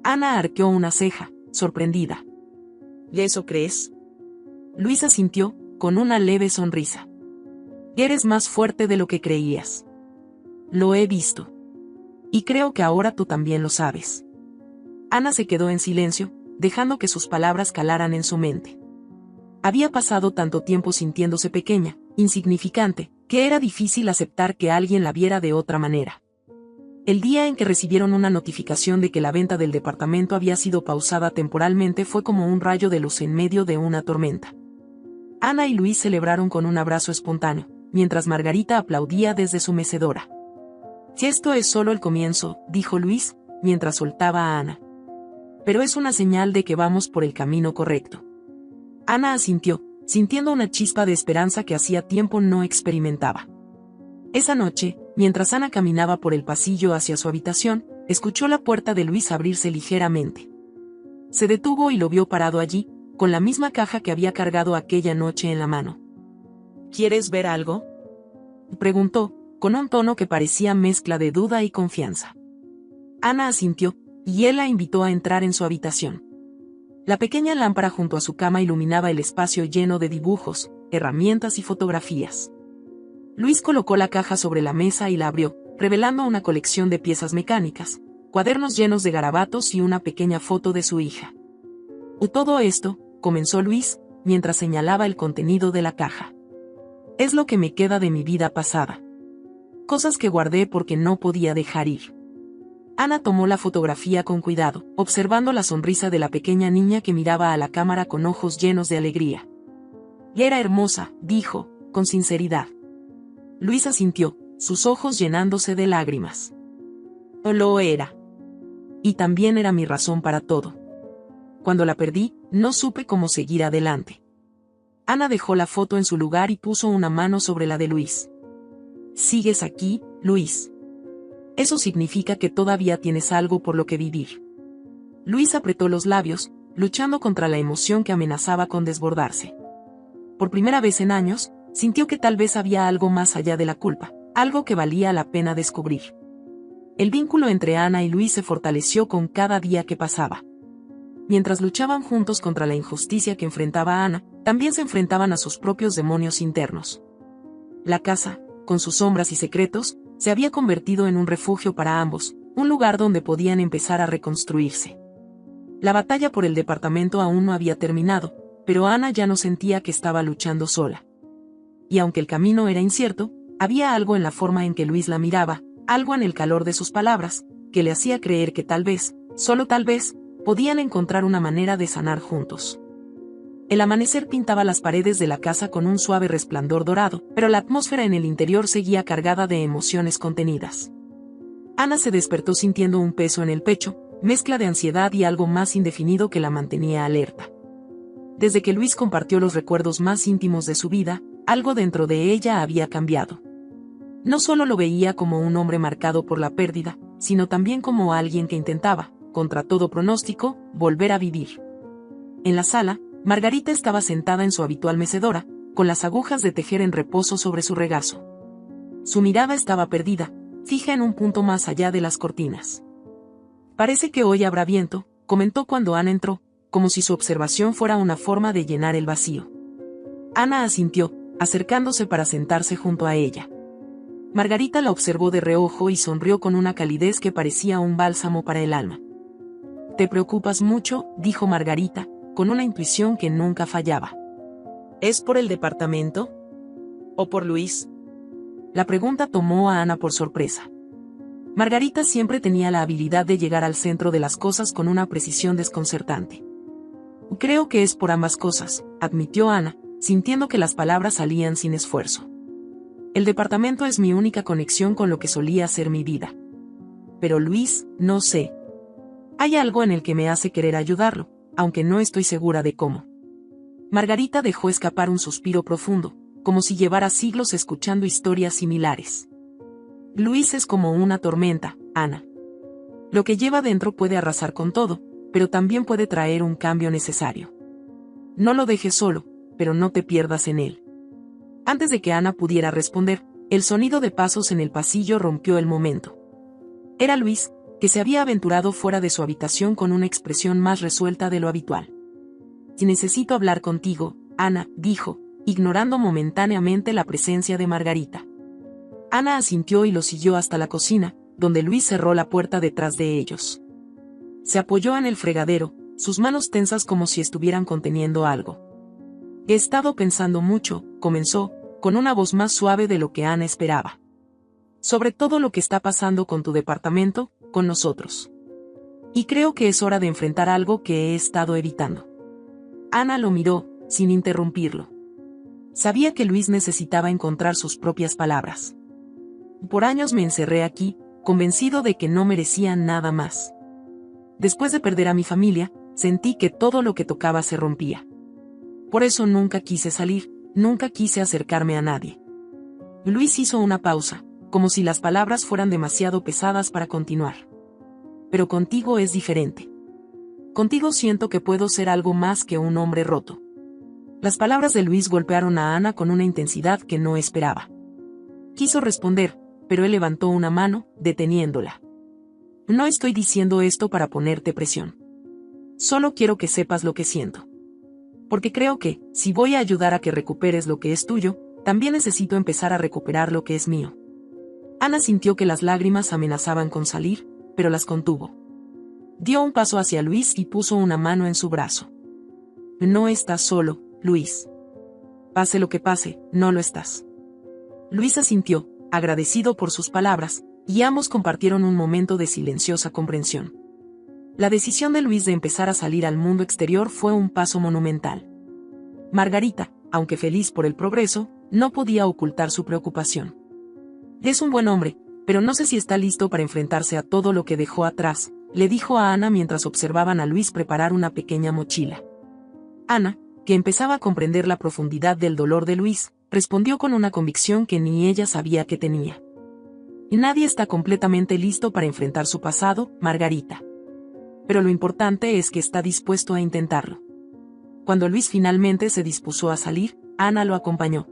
Ana arqueó una ceja, sorprendida. ¿Y eso crees? Luis asintió, con una leve sonrisa. Eres más fuerte de lo que creías. Lo he visto. Y creo que ahora tú también lo sabes. Ana se quedó en silencio, dejando que sus palabras calaran en su mente. Había pasado tanto tiempo sintiéndose pequeña, insignificante, que era difícil aceptar que alguien la viera de otra manera. El día en que recibieron una notificación de que la venta del departamento había sido pausada temporalmente fue como un rayo de luz en medio de una tormenta. Ana y Luis celebraron con un abrazo espontáneo, mientras Margarita aplaudía desde su mecedora. Si esto es solo el comienzo, dijo Luis, mientras soltaba a Ana. Pero es una señal de que vamos por el camino correcto. Ana asintió, sintiendo una chispa de esperanza que hacía tiempo no experimentaba. Esa noche, mientras Ana caminaba por el pasillo hacia su habitación, escuchó la puerta de Luis abrirse ligeramente. Se detuvo y lo vio parado allí, con la misma caja que había cargado aquella noche en la mano. ¿Quieres ver algo?, preguntó, con un tono que parecía mezcla de duda y confianza. Ana asintió, y él la invitó a entrar en su habitación. La pequeña lámpara junto a su cama iluminaba el espacio lleno de dibujos, herramientas y fotografías. Luis colocó la caja sobre la mesa y la abrió, revelando una colección de piezas mecánicas, cuadernos llenos de garabatos y una pequeña foto de su hija. Todo esto, comenzó Luis, mientras señalaba el contenido de la caja. Es lo que me queda de mi vida pasada. Cosas que guardé porque no podía dejar ir. Ana tomó la fotografía con cuidado, observando la sonrisa de la pequeña niña que miraba a la cámara con ojos llenos de alegría. Y era hermosa, dijo, con sinceridad. Luis asintió, sus ojos llenándose de lágrimas. Lo era. Y también era mi razón para todo. Cuando la perdí, no supe cómo seguir adelante. Ana dejó la foto en su lugar y puso una mano sobre la de Luis. ¿Sigues aquí, Luis? Eso significa que todavía tienes algo por lo que vivir. Luis apretó los labios, luchando contra la emoción que amenazaba con desbordarse. Por primera vez en años, sintió que tal vez había algo más allá de la culpa, algo que valía la pena descubrir. El vínculo entre Ana y Luis se fortaleció con cada día que pasaba. Mientras luchaban juntos contra la injusticia que enfrentaba a Ana, también se enfrentaban a sus propios demonios internos. La casa, con sus sombras y secretos, se había convertido en un refugio para ambos, un lugar donde podían empezar a reconstruirse. La batalla por el departamento aún no había terminado, pero Ana ya no sentía que estaba luchando sola. Y aunque el camino era incierto, había algo en la forma en que Luis la miraba, algo en el calor de sus palabras, que le hacía creer que tal vez, solo tal vez, podían encontrar una manera de sanar juntos. El amanecer pintaba las paredes de la casa con un suave resplandor dorado, pero la atmósfera en el interior seguía cargada de emociones contenidas. Ana se despertó sintiendo un peso en el pecho, mezcla de ansiedad y algo más indefinido que la mantenía alerta. Desde que Luis compartió los recuerdos más íntimos de su vida, algo dentro de ella había cambiado. No solo lo veía como un hombre marcado por la pérdida, sino también como alguien que intentaba, contra todo pronóstico, volver a vivir. En la sala, Margarita estaba sentada en su habitual mecedora, con las agujas de tejer en reposo sobre su regazo. Su mirada estaba perdida, fija en un punto más allá de las cortinas. Parece que hoy habrá viento, comentó cuando Ana entró, como si su observación fuera una forma de llenar el vacío. Ana asintió, acercándose para sentarse junto a ella. Margarita la observó de reojo y sonrió con una calidez que parecía un bálsamo para el alma. «Te preocupas mucho», dijo Margarita, con una intuición que nunca fallaba. ¿Es por el departamento? ¿O por Luis? La pregunta tomó a Ana por sorpresa. Margarita siempre tenía la habilidad de llegar al centro de las cosas con una precisión desconcertante. «Creo que es por ambas cosas», admitió Ana, sintiendo que las palabras salían sin esfuerzo. «El departamento es mi única conexión con lo que solía ser mi vida. Pero Luis, no sé. Hay algo en el que me hace querer ayudarlo, aunque no estoy segura de cómo». Margarita dejó escapar un suspiro profundo, como si llevara siglos escuchando historias similares. «Luis es como una tormenta, Ana. Lo que lleva dentro puede arrasar con todo, pero también puede traer un cambio necesario. No lo dejes solo, pero no te pierdas en él». Antes de que Ana pudiera responder, el sonido de pasos en el pasillo rompió el momento. Era Luis, que se había aventurado fuera de su habitación con una expresión más resuelta de lo habitual. «Si necesito hablar contigo, Ana», dijo, ignorando momentáneamente la presencia de Margarita. Ana asintió y lo siguió hasta la cocina, donde Luis cerró la puerta detrás de ellos. Se apoyó en el fregadero, sus manos tensas como si estuvieran conteniendo algo. «He estado pensando mucho», comenzó, con una voz más suave de lo que Ana esperaba. «Sobre todo lo que está pasando con tu departamento, con nosotros. Y creo que es hora de enfrentar algo que he estado evitando». Ana lo miró, sin interrumpirlo. Sabía que Luis necesitaba encontrar sus propias palabras. «Por años me encerré aquí, convencido de que no merecía nada más. Después de perder a mi familia, sentí que todo lo que tocaba se rompía. Por eso nunca quise salir, nunca quise acercarme a nadie». Luis hizo una pausa, como si las palabras fueran demasiado pesadas para continuar. «Pero contigo es diferente. Contigo siento que puedo ser algo más que un hombre roto». Las palabras de Luis golpearon a Ana con una intensidad que no esperaba. Quiso responder, pero él levantó una mano, deteniéndola. «No estoy diciendo esto para ponerte presión. Solo quiero que sepas lo que siento. Porque creo que, si voy a ayudar a que recuperes lo que es tuyo, también necesito empezar a recuperar lo que es mío». Ana sintió que las lágrimas amenazaban con salir, pero las contuvo. Dio un paso hacia Luis y puso una mano en su brazo. «No estás solo, Luis. Pase lo que pase, no lo estás». Luis asintió, agradecido por sus palabras, y ambos compartieron un momento de silenciosa comprensión. La decisión de Luis de empezar a salir al mundo exterior fue un paso monumental. Margarita, aunque feliz por el progreso, no podía ocultar su preocupación. «Es un buen hombre, pero no sé si está listo para enfrentarse a todo lo que dejó atrás», le dijo a Ana mientras observaban a Luis preparar una pequeña mochila. Ana, que empezaba a comprender la profundidad del dolor de Luis, respondió con una convicción que ni ella sabía que tenía. «Nadie está completamente listo para enfrentar su pasado, Margarita. Pero lo importante es que está dispuesto a intentarlo». Cuando Luis finalmente se dispuso a salir, Ana lo acompañó.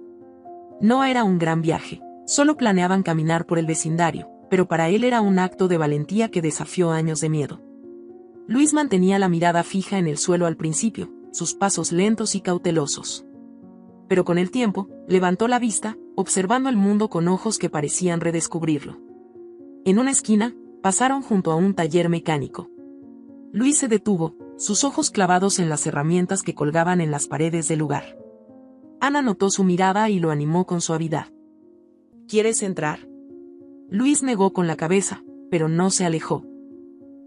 No era un gran viaje, solo planeaban caminar por el vecindario, pero para él era un acto de valentía que desafió años de miedo. Luis mantenía la mirada fija en el suelo al principio, sus pasos lentos y cautelosos. Pero con el tiempo, levantó la vista, observando el mundo con ojos que parecían redescubrirlo. En una esquina, pasaron junto a un taller mecánico. Luis se detuvo, sus ojos clavados en las herramientas que colgaban en las paredes del lugar. Ana notó su mirada y lo animó con suavidad. ¿Quieres entrar? Luis negó con la cabeza, pero no se alejó.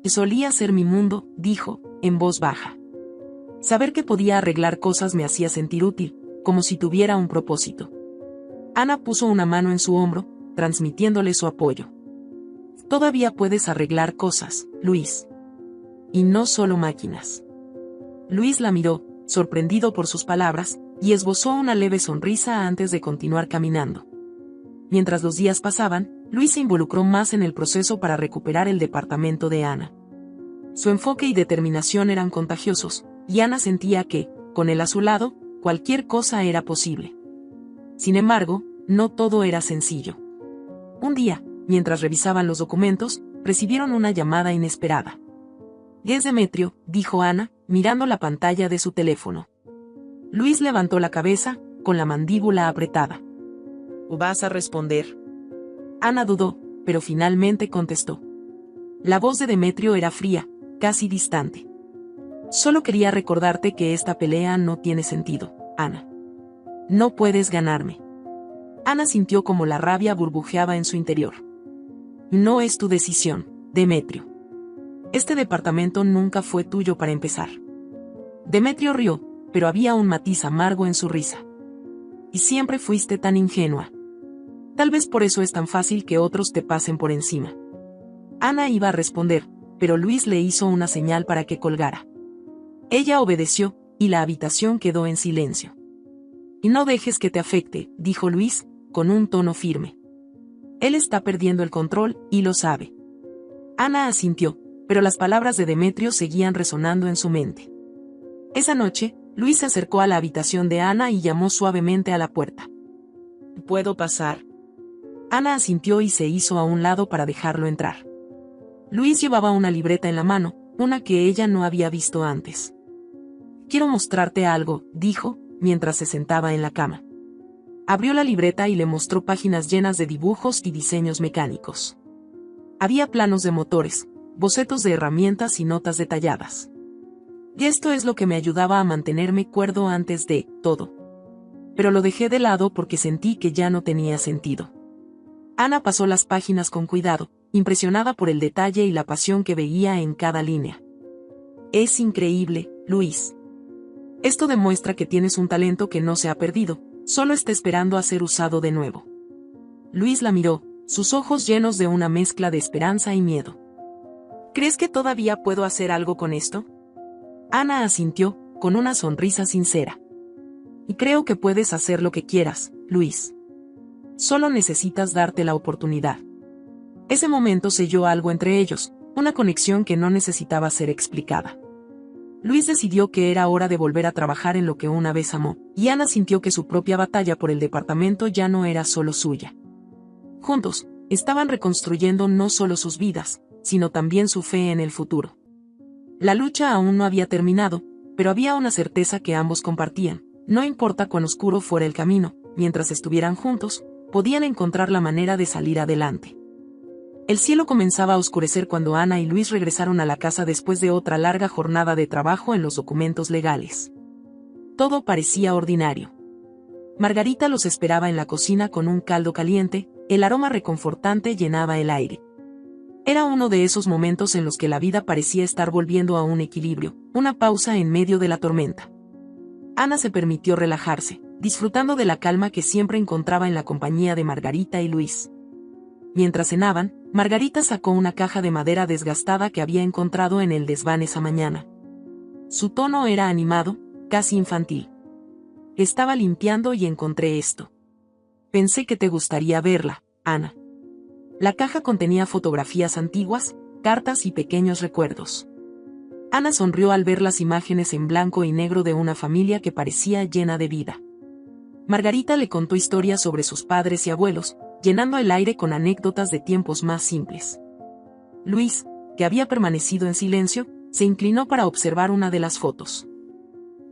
«Solía ser mi mundo», dijo, en voz baja. «Saber que podía arreglar cosas me hacía sentir útil, como si tuviera un propósito». Ana puso una mano en su hombro, transmitiéndole su apoyo. «Todavía puedes arreglar cosas, Luis. Y no solo máquinas». Luis la miró, sorprendido por sus palabras, y esbozó una leve sonrisa antes de continuar caminando. Mientras los días pasaban, Luis se involucró más en el proceso para recuperar el departamento de Ana. Su enfoque y determinación eran contagiosos, y Ana sentía que, con él a su lado, cualquier cosa era posible. Sin embargo, no todo era sencillo. Un día, mientras revisaban los documentos, recibieron una llamada inesperada. «Es Demetrio», dijo Ana, mirando la pantalla de su teléfono. Luis levantó la cabeza, con la mandíbula apretada. ¿Vas a responder? Ana dudó, pero finalmente contestó. La voz de Demetrio era fría, casi distante. Solo quería recordarte que esta pelea no tiene sentido, Ana. No puedes ganarme. Ana sintió como la rabia burbujeaba en su interior. No es tu decisión, Demetrio. Este departamento nunca fue tuyo para empezar. Demetrio rió, pero había un matiz amargo en su risa. Y siempre fuiste tan ingenua. Tal vez por eso es tan fácil que otros te pasen por encima. Ana iba a responder, pero Luis le hizo una señal para que colgara. Ella obedeció, y la habitación quedó en silencio. Y no dejes que te afecte, dijo Luis, con un tono firme. Él está perdiendo el control, y lo sabe. Ana asintió, pero las palabras de Demetrio seguían resonando en su mente. Esa noche, Luis se acercó a la habitación de Ana y llamó suavemente a la puerta. ¿Puedo pasar? Ana asintió y se hizo a un lado para dejarlo entrar. Luis llevaba una libreta en la mano, una que ella no había visto antes. Quiero mostrarte algo, dijo, mientras se sentaba en la cama. Abrió la libreta y le mostró páginas llenas de dibujos y diseños mecánicos. Había planos de motores, bocetos de herramientas y notas detalladas. Y esto es lo que me ayudaba a mantenerme cuerdo antes de todo. Pero lo dejé de lado porque sentí que ya no tenía sentido. Ana pasó las páginas con cuidado, impresionada por el detalle y la pasión que veía en cada línea. Es increíble, Luis. Esto demuestra que tienes un talento que no se ha perdido, solo está esperando a ser usado de nuevo. Luis la miró, sus ojos llenos de una mezcla de esperanza y miedo. ¿Crees que todavía puedo hacer algo con esto? Ana asintió, con una sonrisa sincera. Y creo que puedes hacer lo que quieras, Luis. Solo necesitas darte la oportunidad. Ese momento selló algo entre ellos, una conexión que no necesitaba ser explicada. Luis decidió que era hora de volver a trabajar en lo que una vez amó, y Ana sintió que su propia batalla por el departamento ya no era solo suya. Juntos, estaban reconstruyendo no solo sus vidas, sino también su fe en el futuro. La lucha aún no había terminado, pero había una certeza que ambos compartían: no importa cuán oscuro fuera el camino, mientras estuvieran juntos, podían encontrar la manera de salir adelante. El cielo comenzaba a oscurecer cuando Ana y Luis regresaron a la casa después de otra larga jornada de trabajo en los documentos legales. Todo parecía ordinario. Margarita los esperaba en la cocina con un caldo caliente, el aroma reconfortante llenaba el aire. Era uno de esos momentos en los que la vida parecía estar volviendo a un equilibrio, una pausa en medio de la tormenta. Ana se permitió relajarse, disfrutando de la calma que siempre encontraba en la compañía de Margarita y Luis. Mientras cenaban, Margarita sacó una caja de madera desgastada que había encontrado en el desván esa mañana. Su tono era animado, casi infantil. Estaba limpiando y encontré esto. Pensé que te gustaría verla, Ana. La caja contenía fotografías antiguas, cartas y pequeños recuerdos. Ana sonrió al ver las imágenes en blanco y negro de una familia que parecía llena de vida. Margarita le contó historias sobre sus padres y abuelos, llenando el aire con anécdotas de tiempos más simples. Luis, que había permanecido en silencio, se inclinó para observar una de las fotos.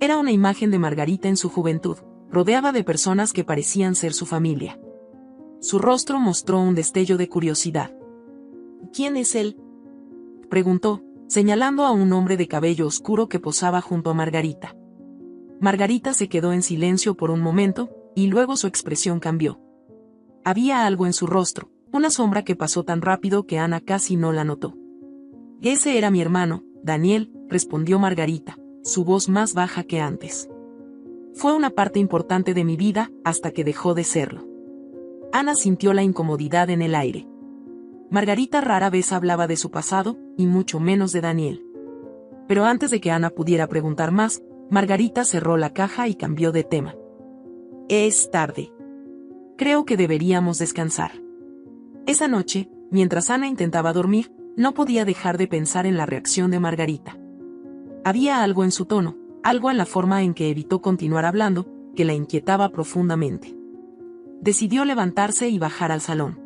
Era una imagen de Margarita en su juventud, rodeada de personas que parecían ser su familia. Su rostro mostró un destello de curiosidad. ¿Quién es él?, preguntó, señalando a un hombre de cabello oscuro que posaba junto a Margarita. Margarita se quedó en silencio por un momento, y luego su expresión cambió. Había algo en su rostro, una sombra que pasó tan rápido que Ana casi no la notó. Ese era mi hermano, Daniel, respondió Margarita, su voz más baja que antes. Fue una parte importante de mi vida, hasta que dejó de serlo. Ana sintió la incomodidad en el aire. Margarita rara vez hablaba de su pasado, y mucho menos de Daniel. Pero antes de que Ana pudiera preguntar más, Margarita cerró la caja y cambió de tema. Es tarde. Creo que deberíamos descansar. Esa noche, mientras Ana intentaba dormir, no podía dejar de pensar en la reacción de Margarita. Había algo en su tono, algo en la forma en que evitó continuar hablando, que la inquietaba profundamente. Decidió levantarse y bajar al salón.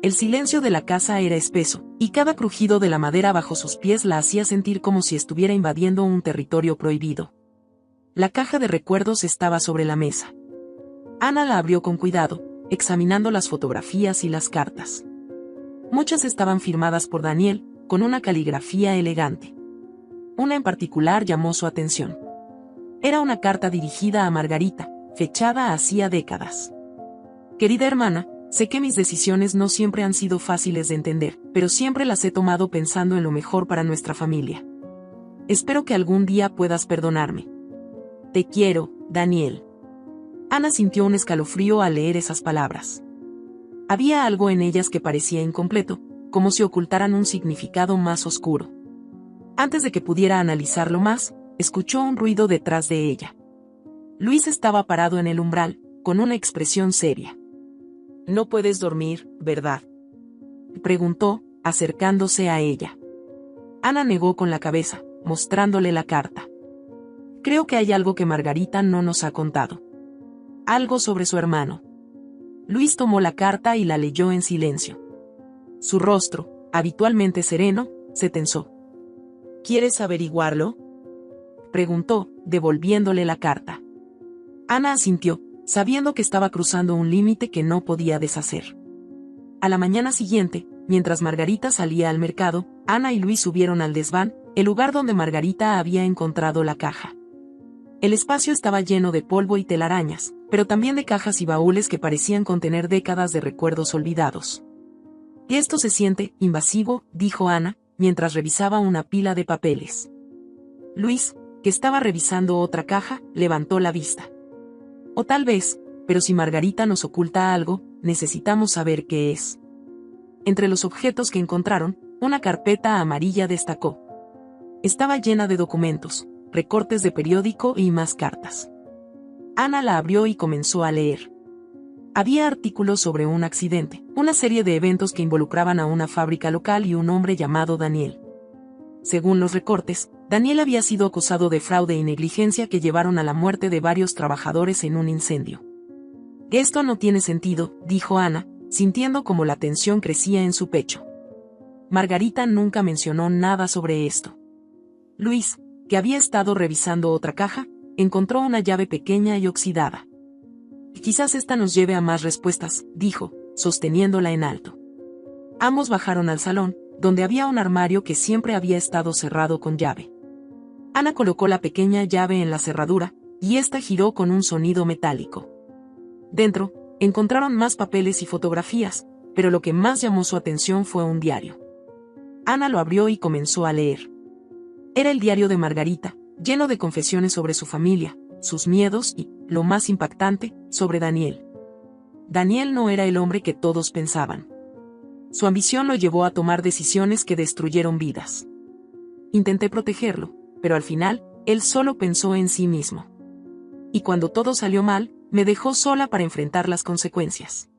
El silencio de la casa era espeso, y cada crujido de la madera bajo sus pies la hacía sentir como si estuviera invadiendo un territorio prohibido. La caja de recuerdos estaba sobre la mesa. Ana la abrió con cuidado, examinando las fotografías y las cartas. Muchas estaban firmadas por Daniel, con una caligrafía elegante. Una en particular llamó su atención. Era una carta dirigida a Margarita, fechada hacía décadas. Querida hermana, sé que mis decisiones no siempre han sido fáciles de entender, pero siempre las he tomado pensando en lo mejor para nuestra familia. Espero que algún día puedas perdonarme. Te quiero, Daniel. Ana sintió un escalofrío al leer esas palabras. Había algo en ellas que parecía incompleto, como si ocultaran un significado más oscuro. Antes de que pudiera analizarlo más, escuchó un ruido detrás de ella. Luis estaba parado en el umbral, con una expresión seria. «No puedes dormir, ¿verdad?», preguntó, acercándose a ella. Ana negó con la cabeza, mostrándole la carta. «Creo que hay algo que Margarita no nos ha contado. Algo sobre su hermano». Luis tomó la carta y la leyó en silencio. Su rostro, habitualmente sereno, se tensó. «¿Quieres averiguarlo?», preguntó, devolviéndole la carta. Ana asintió, sabiendo que estaba cruzando un límite que no podía deshacer. A la mañana siguiente, mientras Margarita salía al mercado, Ana y Luis subieron al desván, el lugar donde Margarita había encontrado la caja. El espacio estaba lleno de polvo y telarañas, pero también de cajas y baúles que parecían contener décadas de recuerdos olvidados. «Esto se siente invasivo», dijo Ana, mientras revisaba una pila de papeles. Luis, que estaba revisando otra caja, levantó la vista. «O tal vez, pero si Margarita nos oculta algo, necesitamos saber qué es». Entre los objetos que encontraron, una carpeta amarilla destacó. Estaba llena de documentos, recortes de periódico y más cartas. Ana la abrió y comenzó a leer. Había artículos sobre un accidente, una serie de eventos que involucraban a una fábrica local y un hombre llamado Daniel. Según los recortes, Daniel había sido acusado de fraude y negligencia que llevaron a la muerte de varios trabajadores en un incendio. «Esto no tiene sentido», dijo Ana, sintiendo como la tensión crecía en su pecho. Margarita nunca mencionó nada sobre esto. Luis, que había estado revisando otra caja, encontró una llave pequeña y oxidada. «Quizás esta nos lleve a más respuestas», dijo, sosteniéndola en alto. Ambos bajaron al salón, donde había un armario que siempre había estado cerrado con llave. Ana colocó la pequeña llave en la cerradura, y ésta giró con un sonido metálico. Dentro, encontraron más papeles y fotografías, pero lo que más llamó su atención fue un diario. Ana lo abrió y comenzó a leer. Era el diario de Margarita, lleno de confesiones sobre su familia, sus miedos y, lo más impactante, sobre Daniel. Daniel no era el hombre que todos pensaban. Su ambición lo llevó a tomar decisiones que destruyeron vidas. Intenté protegerlo, pero al final, él solo pensó en sí mismo. Y cuando todo salió mal, me dejó sola para enfrentar las consecuencias.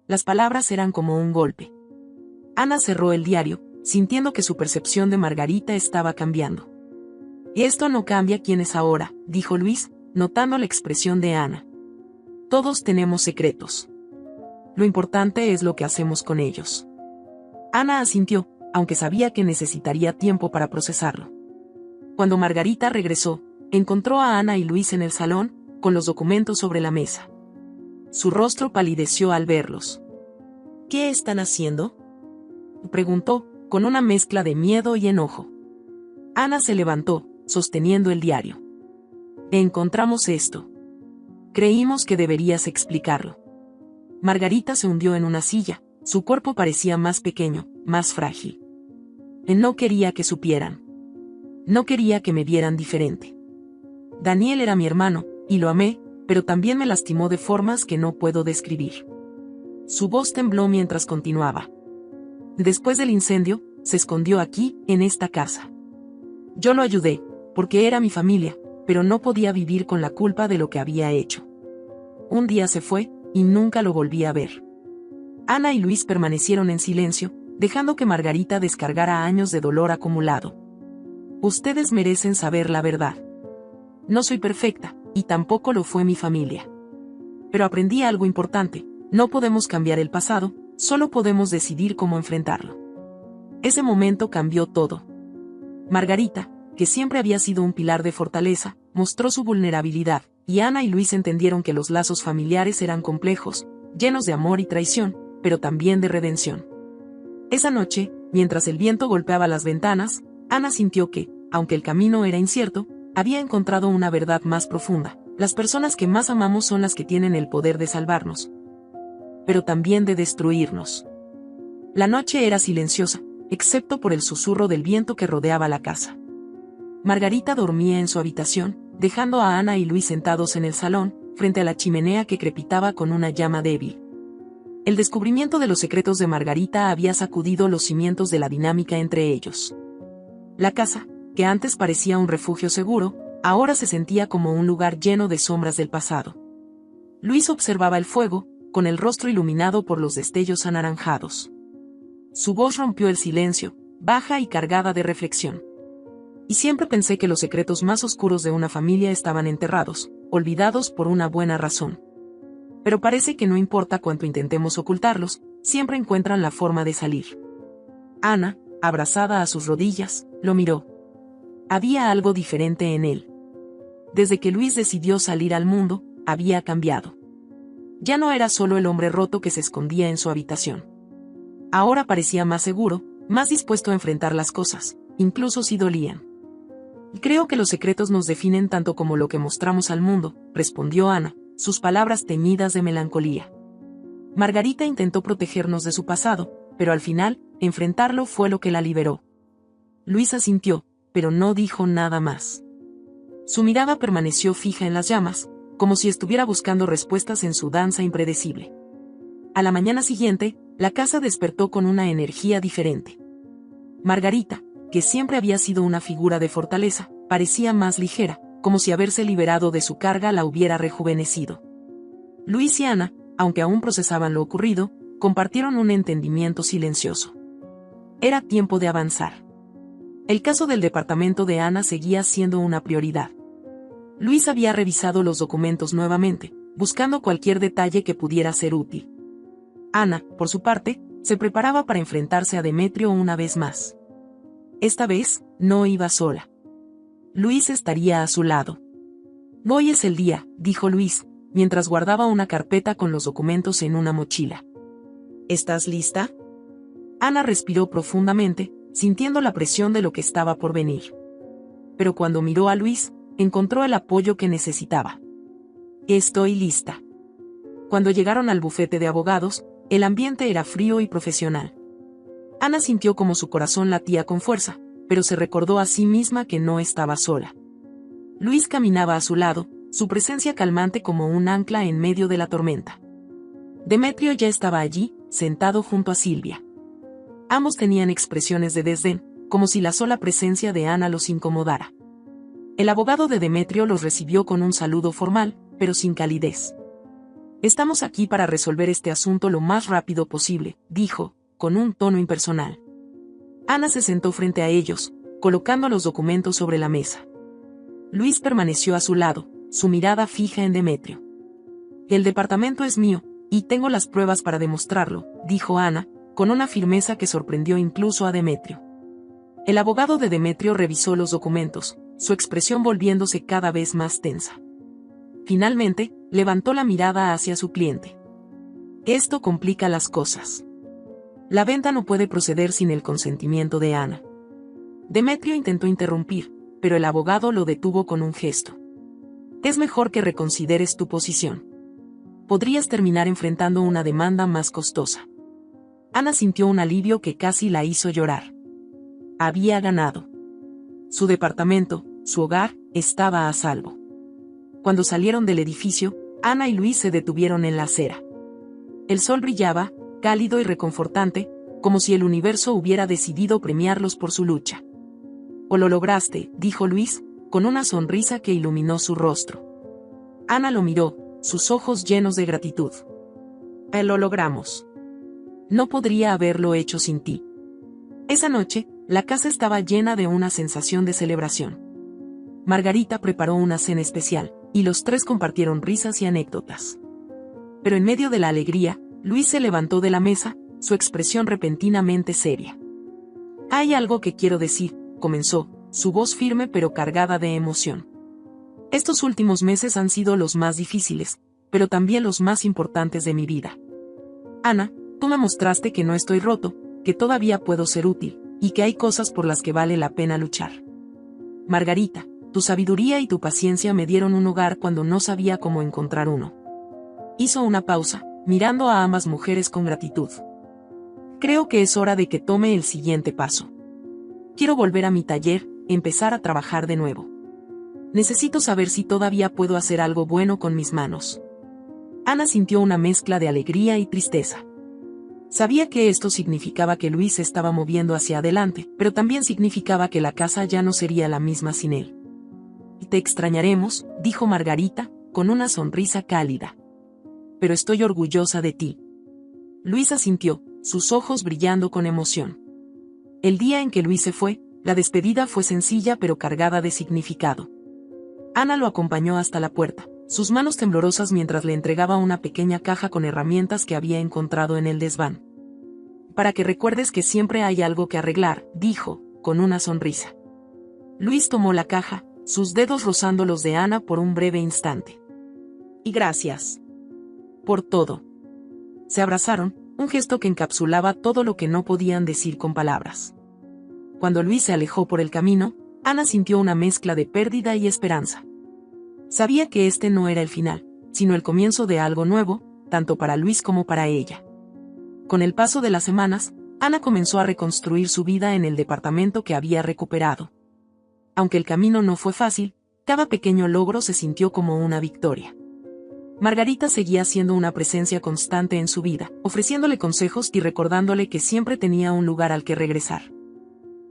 Las palabras eran como un golpe. Ana cerró el diario, sintiendo que su percepción de Margarita estaba cambiando. «Esto no cambia quién es ahora», dijo Luis, notando la expresión de Ana. «Todos tenemos secretos. Lo importante es lo que hacemos con ellos». Ana asintió, aunque sabía que necesitaría tiempo para procesarlo. Cuando Margarita regresó, encontró a Ana y Luis en el salón, con los documentos sobre la mesa. Su rostro palideció al verlos. «¿Qué están haciendo?», preguntó, con una mezcla de miedo y enojo. Ana se levantó, sosteniendo el diario. «Encontramos esto. Creímos que deberías explicarlo». Margarita se hundió en una silla, su cuerpo parecía más pequeño, más frágil. No quería que supieran. No quería que me vieran diferente. Daniel era mi hermano, y lo amé, pero también me lastimó de formas que no puedo describir. Su voz tembló mientras continuaba. Después del incendio, se escondió aquí, en esta casa. Yo lo ayudé, porque era mi familia, pero no podía vivir con la culpa de lo que había hecho. Un día se fue, y nunca lo volví a ver. Ana y Luis permanecieron en silencio, dejando que Margarita descargara años de dolor acumulado. «Ustedes merecen saber la verdad. No soy perfecta, y tampoco lo fue mi familia. Pero aprendí algo importante: no podemos cambiar el pasado, solo podemos decidir cómo enfrentarlo». Ese momento cambió todo. Margarita, que siempre había sido un pilar de fortaleza, mostró su vulnerabilidad, y Ana y Luis entendieron que los lazos familiares eran complejos, llenos de amor y traición, pero también de redención. Esa noche, mientras el viento golpeaba las ventanas, Ana sintió que, aunque el camino era incierto, había encontrado una verdad más profunda. Las personas que más amamos son las que tienen el poder de salvarnos, pero también de destruirnos. La noche era silenciosa, excepto por el susurro del viento que rodeaba la casa. Margarita dormía en su habitación, dejando a Ana y Luis sentados en el salón, frente a la chimenea que crepitaba con una llama débil. El descubrimiento de los secretos de Margarita había sacudido los cimientos de la dinámica entre ellos. La casa, que antes parecía un refugio seguro, ahora se sentía como un lugar lleno de sombras del pasado. Luis observaba el fuego, con el rostro iluminado por los destellos anaranjados. Su voz rompió el silencio, baja y cargada de reflexión. Y siempre pensé que los secretos más oscuros de una familia estaban enterrados, olvidados por una buena razón. Pero parece que no importa cuánto intentemos ocultarlos, siempre encuentran la forma de salir. Ana, abrazada a sus rodillas, lo miró. Había algo diferente en él. Desde que Luis decidió salir al mundo, había cambiado. Ya no era solo el hombre roto que se escondía en su habitación. Ahora parecía más seguro, más dispuesto a enfrentar las cosas, incluso si dolían. Y creo que los secretos nos definen tanto como lo que mostramos al mundo, respondió Ana, sus palabras teñidas de melancolía. Margarita intentó protegernos de su pasado, pero al final, enfrentarlo fue lo que la liberó. Luis asintió, pero no dijo nada más. Su mirada permaneció fija en las llamas, como si estuviera buscando respuestas en su danza impredecible. A la mañana siguiente, la casa despertó con una energía diferente. Margarita, que siempre había sido una figura de fortaleza, parecía más ligera, como si haberse liberado de su carga la hubiera rejuvenecido. Luis y Ana, aunque aún procesaban lo ocurrido, compartieron un entendimiento silencioso. Era tiempo de avanzar. El caso del departamento de Ana seguía siendo una prioridad. Luis había revisado los documentos nuevamente, buscando cualquier detalle que pudiera ser útil. Ana, por su parte, se preparaba para enfrentarse a Demetrio una vez más. Esta vez, no iba sola. Luis estaría a su lado. Hoy es el día, dijo Luis, mientras guardaba una carpeta con los documentos en una mochila. ¿Estás lista? Ana respiró profundamente, sintiendo la presión de lo que estaba por venir. Pero cuando miró a Luis, encontró el apoyo que necesitaba. Estoy lista. Cuando llegaron al bufete de abogados, el ambiente era frío y profesional. Ana sintió como su corazón latía con fuerza, pero se recordó a sí misma que no estaba sola. Luis caminaba a su lado, su presencia calmante como un ancla en medio de la tormenta. Demetrio ya estaba allí, sentado junto a Silvia. Ambos tenían expresiones de desdén, como si la sola presencia de Ana los incomodara. El abogado de Demetrio los recibió con un saludo formal, pero sin calidez. Estamos aquí para resolver este asunto lo más rápido posible, dijo, con un tono impersonal. Ana se sentó frente a ellos, colocando los documentos sobre la mesa. Luis permaneció a su lado, su mirada fija en Demetrio. El departamento es mío, y tengo las pruebas para demostrarlo, dijo Ana, con una firmeza que sorprendió incluso a Demetrio. El abogado de Demetrio revisó los documentos, su expresión volviéndose cada vez más tensa. Finalmente, levantó la mirada hacia su cliente. Esto complica las cosas. La venta no puede proceder sin el consentimiento de Ana. Demetrio intentó interrumpir, pero el abogado lo detuvo con un gesto. Es mejor que reconsideres tu posición. Podrías terminar enfrentando una demanda más costosa. Ana sintió un alivio que casi la hizo llorar. Había ganado. Su departamento, su hogar, estaba a salvo. Cuando salieron del edificio, Ana y Luis se detuvieron en la acera. El sol brillaba, cálido y reconfortante, como si el universo hubiera decidido premiarlos por su lucha. «O lo lograste», dijo Luis, con una sonrisa que iluminó su rostro. Ana lo miró, sus ojos llenos de gratitud. «Lo logramos. No podría haberlo hecho sin ti». Esa noche, la casa estaba llena de una sensación de celebración. Margarita preparó una cena especial, y los tres compartieron risas y anécdotas. Pero en medio de la alegría, Luis se levantó de la mesa, su expresión repentinamente seria. «Hay algo que quiero decir», comenzó, su voz firme pero cargada de emoción. «Estos últimos meses han sido los más difíciles, pero también los más importantes de mi vida. Ana, tú me mostraste que no estoy roto, que todavía puedo ser útil, y que hay cosas por las que vale la pena luchar. Margarita, tu sabiduría y tu paciencia me dieron un hogar cuando no sabía cómo encontrar uno. Hizo una pausa, mirando a ambas mujeres con gratitud. Creo que es hora de que tome el siguiente paso. Quiero volver a mi taller, empezar a trabajar de nuevo. Necesito saber si todavía puedo hacer algo bueno con mis manos. Ana sintió una mezcla de alegría y tristeza. Sabía que esto significaba que Luis se estaba moviendo hacia adelante, pero también significaba que la casa ya no sería la misma sin él. Te extrañaremos, dijo Margarita, con una sonrisa cálida. Pero estoy orgullosa de ti. Luis asintió, sus ojos brillando con emoción. El día en que Luis se fue, la despedida fue sencilla pero cargada de significado. Ana lo acompañó hasta la puerta, sus manos temblorosas mientras le entregaba una pequeña caja con herramientas que había encontrado en el desván. Para que recuerdes que siempre hay algo que arreglar, dijo, con una sonrisa. Luis tomó la caja, sus dedos rozando los de Ana por un breve instante. Y gracias. Por todo. Se abrazaron, un gesto que encapsulaba todo lo que no podían decir con palabras. Cuando Luis se alejó por el camino, Ana sintió una mezcla de pérdida y esperanza. Sabía que este no era el final, sino el comienzo de algo nuevo, tanto para Luis como para ella. Con el paso de las semanas, Ana comenzó a reconstruir su vida en el departamento que había recuperado. Aunque el camino no fue fácil, cada pequeño logro se sintió como una victoria. Margarita seguía siendo una presencia constante en su vida, ofreciéndole consejos y recordándole que siempre tenía un lugar al que regresar.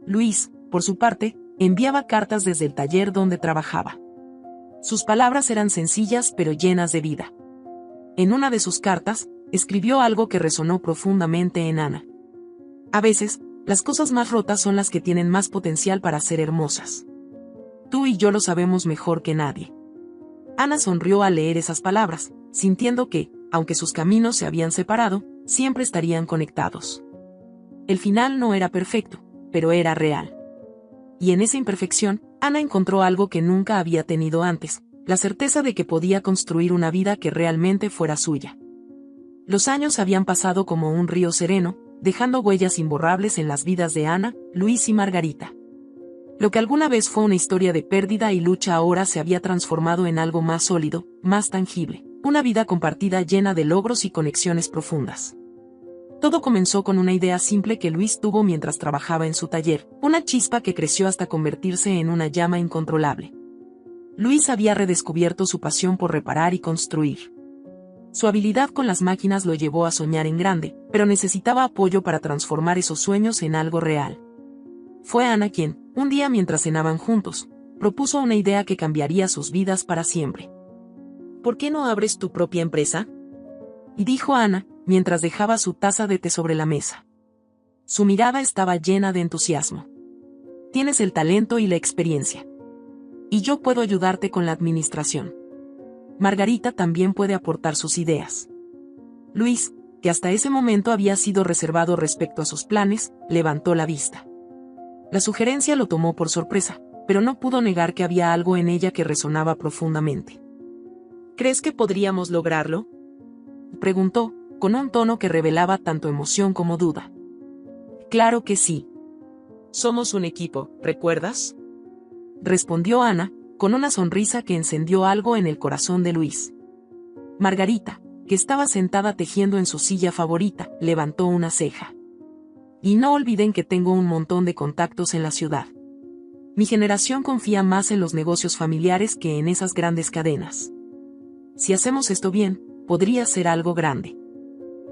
Luis, por su parte, enviaba cartas desde el taller donde trabajaba. Sus palabras eran sencillas pero llenas de vida. En una de sus cartas, escribió algo que resonó profundamente en Ana. A veces, las cosas más rotas son las que tienen más potencial para ser hermosas. Tú y yo lo sabemos mejor que nadie. Ana sonrió al leer esas palabras, sintiendo que, aunque sus caminos se habían separado, siempre estarían conectados. El final no era perfecto, pero era real. Y en esa imperfección, Ana encontró algo que nunca había tenido antes, la certeza de que podía construir una vida que realmente fuera suya. Los años habían pasado como un río sereno, dejando huellas imborrables en las vidas de Ana, Luis y Margarita. Lo que alguna vez fue una historia de pérdida y lucha ahora se había transformado en algo más sólido, más tangible, una vida compartida llena de logros y conexiones profundas. Todo comenzó con una idea simple que Luis tuvo mientras trabajaba en su taller, una chispa que creció hasta convertirse en una llama incontrolable. Luis había redescubierto su pasión por reparar y construir. Su habilidad con las máquinas lo llevó a soñar en grande, pero necesitaba apoyo para transformar esos sueños en algo real. Fue Ana quien, un día mientras cenaban juntos, propuso una idea que cambiaría sus vidas para siempre. ¿Por qué no abres tu propia empresa? Y dijo Ana, mientras dejaba su taza de té sobre la mesa. Su mirada estaba llena de entusiasmo. Tienes el talento y la experiencia. Y yo puedo ayudarte con la administración. Margarita también puede aportar sus ideas. Luis, que hasta ese momento había sido reservado respecto a sus planes, levantó la vista. La sugerencia lo tomó por sorpresa, pero no pudo negar que había algo en ella que resonaba profundamente. ¿Crees que podríamos lograrlo?, preguntó, con un tono que revelaba tanto emoción como duda. Claro que sí. Somos un equipo, ¿recuerdas?, respondió Ana, con una sonrisa que encendió algo en el corazón de Luis. Margarita, que estaba sentada tejiendo en su silla favorita, levantó una ceja. Y no olviden que tengo un montón de contactos en la ciudad. Mi generación confía más en los negocios familiares que en esas grandes cadenas. Si hacemos esto bien, podría ser algo grande.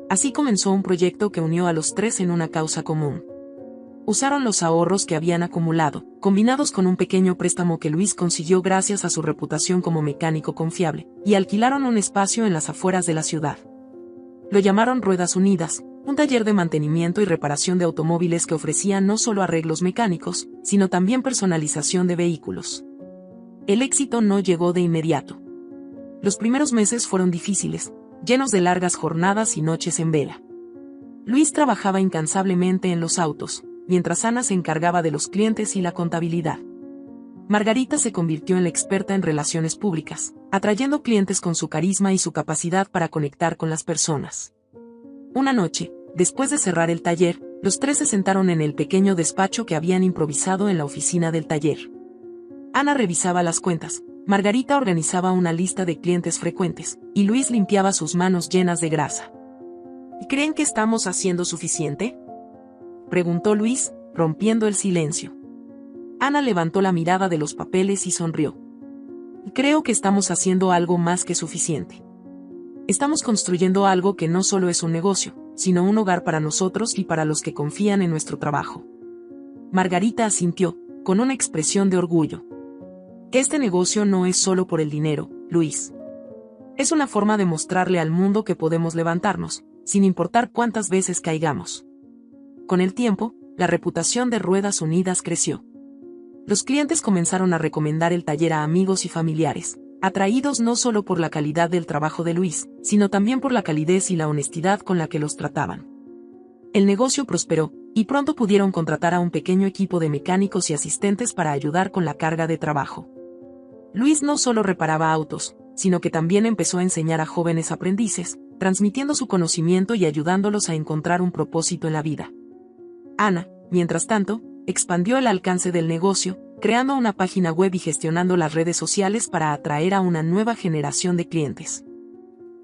Así comenzó un proyecto que unió a los tres en una causa común. Usaron los ahorros que habían acumulado, combinados con un pequeño préstamo que Luis consiguió gracias a su reputación como mecánico confiable, y alquilaron un espacio en las afueras de la ciudad. Lo llamaron Ruedas Unidas, un taller de mantenimiento y reparación de automóviles que ofrecía no solo arreglos mecánicos, sino también personalización de vehículos. El éxito no llegó de inmediato. Los primeros meses fueron difíciles, llenos de largas jornadas y noches en vela. Luis trabajaba incansablemente en los autos, mientras Ana se encargaba de los clientes y la contabilidad. Margarita se convirtió en la experta en relaciones públicas, atrayendo clientes con su carisma y su capacidad para conectar con las personas. Una noche, después de cerrar el taller, los tres se sentaron en el pequeño despacho que habían improvisado en la oficina del taller. Ana revisaba las cuentas, Margarita organizaba una lista de clientes frecuentes, y Luis limpiaba sus manos llenas de grasa. ¿Creen que estamos haciendo suficiente?, preguntó Luis, rompiendo el silencio. Ana levantó la mirada de los papeles y sonrió. Creo que estamos haciendo algo más que suficiente. Estamos construyendo algo que no solo es un negocio, sino un hogar para nosotros y para los que confían en nuestro trabajo. Margarita asintió, con una expresión de orgullo. Este negocio no es solo por el dinero, Luis. Es una forma de mostrarle al mundo que podemos levantarnos, sin importar cuántas veces caigamos. Con el tiempo, la reputación de Ruedas Unidas creció. Los clientes comenzaron a recomendar el taller a amigos y familiares, atraídos no solo por la calidad del trabajo de Luis, sino también por la calidez y la honestidad con la que los trataban. El negocio prosperó, y pronto pudieron contratar a un pequeño equipo de mecánicos y asistentes para ayudar con la carga de trabajo. Luis no solo reparaba autos, sino que también empezó a enseñar a jóvenes aprendices, transmitiendo su conocimiento y ayudándolos a encontrar un propósito en la vida. Ana, mientras tanto, expandió el alcance del negocio, creando una página web y gestionando las redes sociales para atraer a una nueva generación de clientes.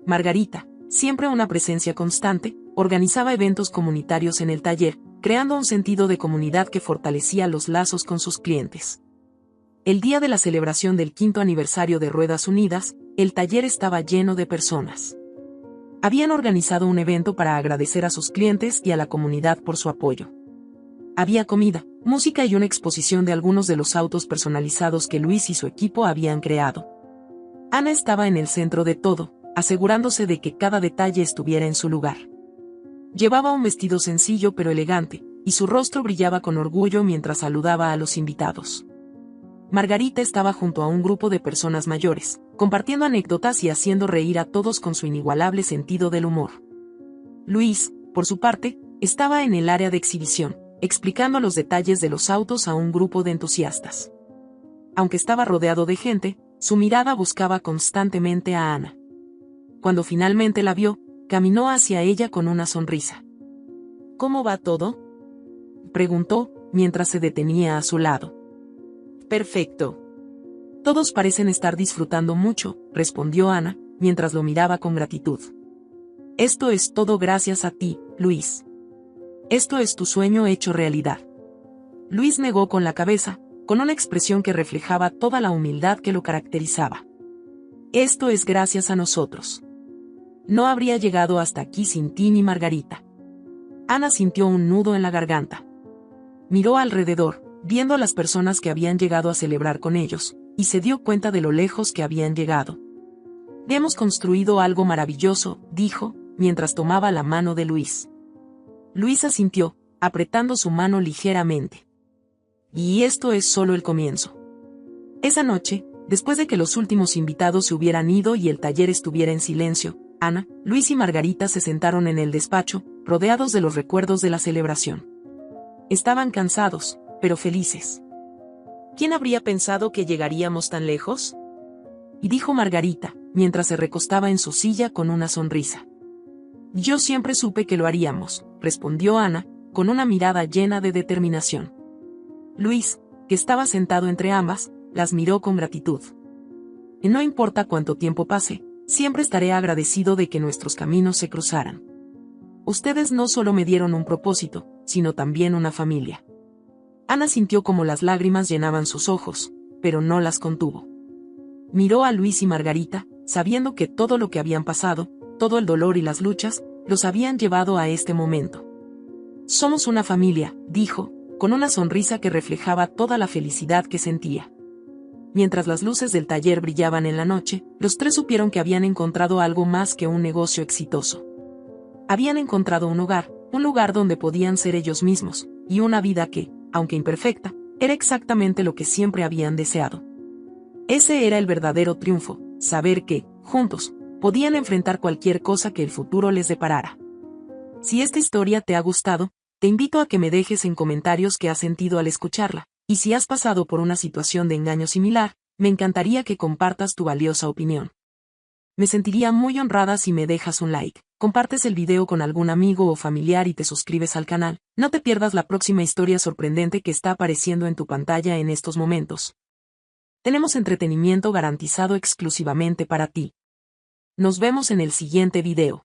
Margarita, siempre una presencia constante, organizaba eventos comunitarios en el taller, creando un sentido de comunidad que fortalecía los lazos con sus clientes. El día de la celebración del 5º aniversario de Ruedas Unidas, el taller estaba lleno de personas. Habían organizado un evento para agradecer a sus clientes y a la comunidad por su apoyo. Había comida, música y una exposición de algunos de los autos personalizados que Luis y su equipo habían creado. Ana estaba en el centro de todo, asegurándose de que cada detalle estuviera en su lugar. Llevaba un vestido sencillo pero elegante, y su rostro brillaba con orgullo mientras saludaba a los invitados. Margarita estaba junto a un grupo de personas mayores, compartiendo anécdotas y haciendo reír a todos con su inigualable sentido del humor. Luis, por su parte, estaba en el área de exhibición, explicando los detalles de los autos a un grupo de entusiastas. Aunque estaba rodeado de gente, su mirada buscaba constantemente a Ana. Cuando finalmente la vio, caminó hacia ella con una sonrisa. ¿Cómo va todo?, preguntó, mientras se detenía a su lado. Perfecto. Todos parecen estar disfrutando mucho, respondió Ana, mientras lo miraba con gratitud. Esto es todo gracias a ti, Luis. Esto es tu sueño hecho realidad. Luis negó con la cabeza, con una expresión que reflejaba toda la humildad que lo caracterizaba. Esto es gracias a nosotros. No habría llegado hasta aquí sin ti ni Margarita. Ana sintió un nudo en la garganta. Miró alrededor, viendo a las personas que habían llegado a celebrar con ellos, y se dio cuenta de lo lejos que habían llegado. Hemos construido algo maravilloso, dijo, mientras tomaba la mano de Luis. Luis asintió, apretando su mano ligeramente. Y esto es solo el comienzo. Esa noche, después de que los últimos invitados se hubieran ido y el taller estuviera en silencio, Ana, Luis y Margarita se sentaron en el despacho, rodeados de los recuerdos de la celebración. Estaban cansados, pero felices. ¿Quién habría pensado que llegaríamos tan lejos?, y dijo Margarita, mientras se recostaba en su silla con una sonrisa. Yo siempre supe que lo haríamos, respondió Ana, con una mirada llena de determinación. Luis, que estaba sentado entre ambas, las miró con gratitud. Y no importa cuánto tiempo pase, siempre estaré agradecido de que nuestros caminos se cruzaran. Ustedes no solo me dieron un propósito, sino también una familia. Ana sintió como las lágrimas llenaban sus ojos, pero no las contuvo. Miró a Luis y Margarita, sabiendo que todo lo que habían pasado, todo el dolor y las luchas, los habían llevado a este momento. Somos una familia, dijo, con una sonrisa que reflejaba toda la felicidad que sentía. Mientras las luces del taller brillaban en la noche, los tres supieron que habían encontrado algo más que un negocio exitoso. Habían encontrado un hogar, un lugar donde podían ser ellos mismos, y una vida que, aunque imperfecta, era exactamente lo que siempre habían deseado. Ese era el verdadero triunfo, saber que, juntos, podían enfrentar cualquier cosa que el futuro les deparara. Si esta historia te ha gustado, te invito a que me dejes en comentarios qué has sentido al escucharla, Y si has pasado por una situación de engaño similar, me encantaría que compartas tu valiosa opinión. Me sentiría muy honrada si me dejas un like, compartes el video con algún amigo o familiar y te suscribes al canal. No te pierdas la próxima historia sorprendente que está apareciendo en tu pantalla en estos momentos. Tenemos entretenimiento garantizado exclusivamente para ti. Nos vemos en el siguiente video.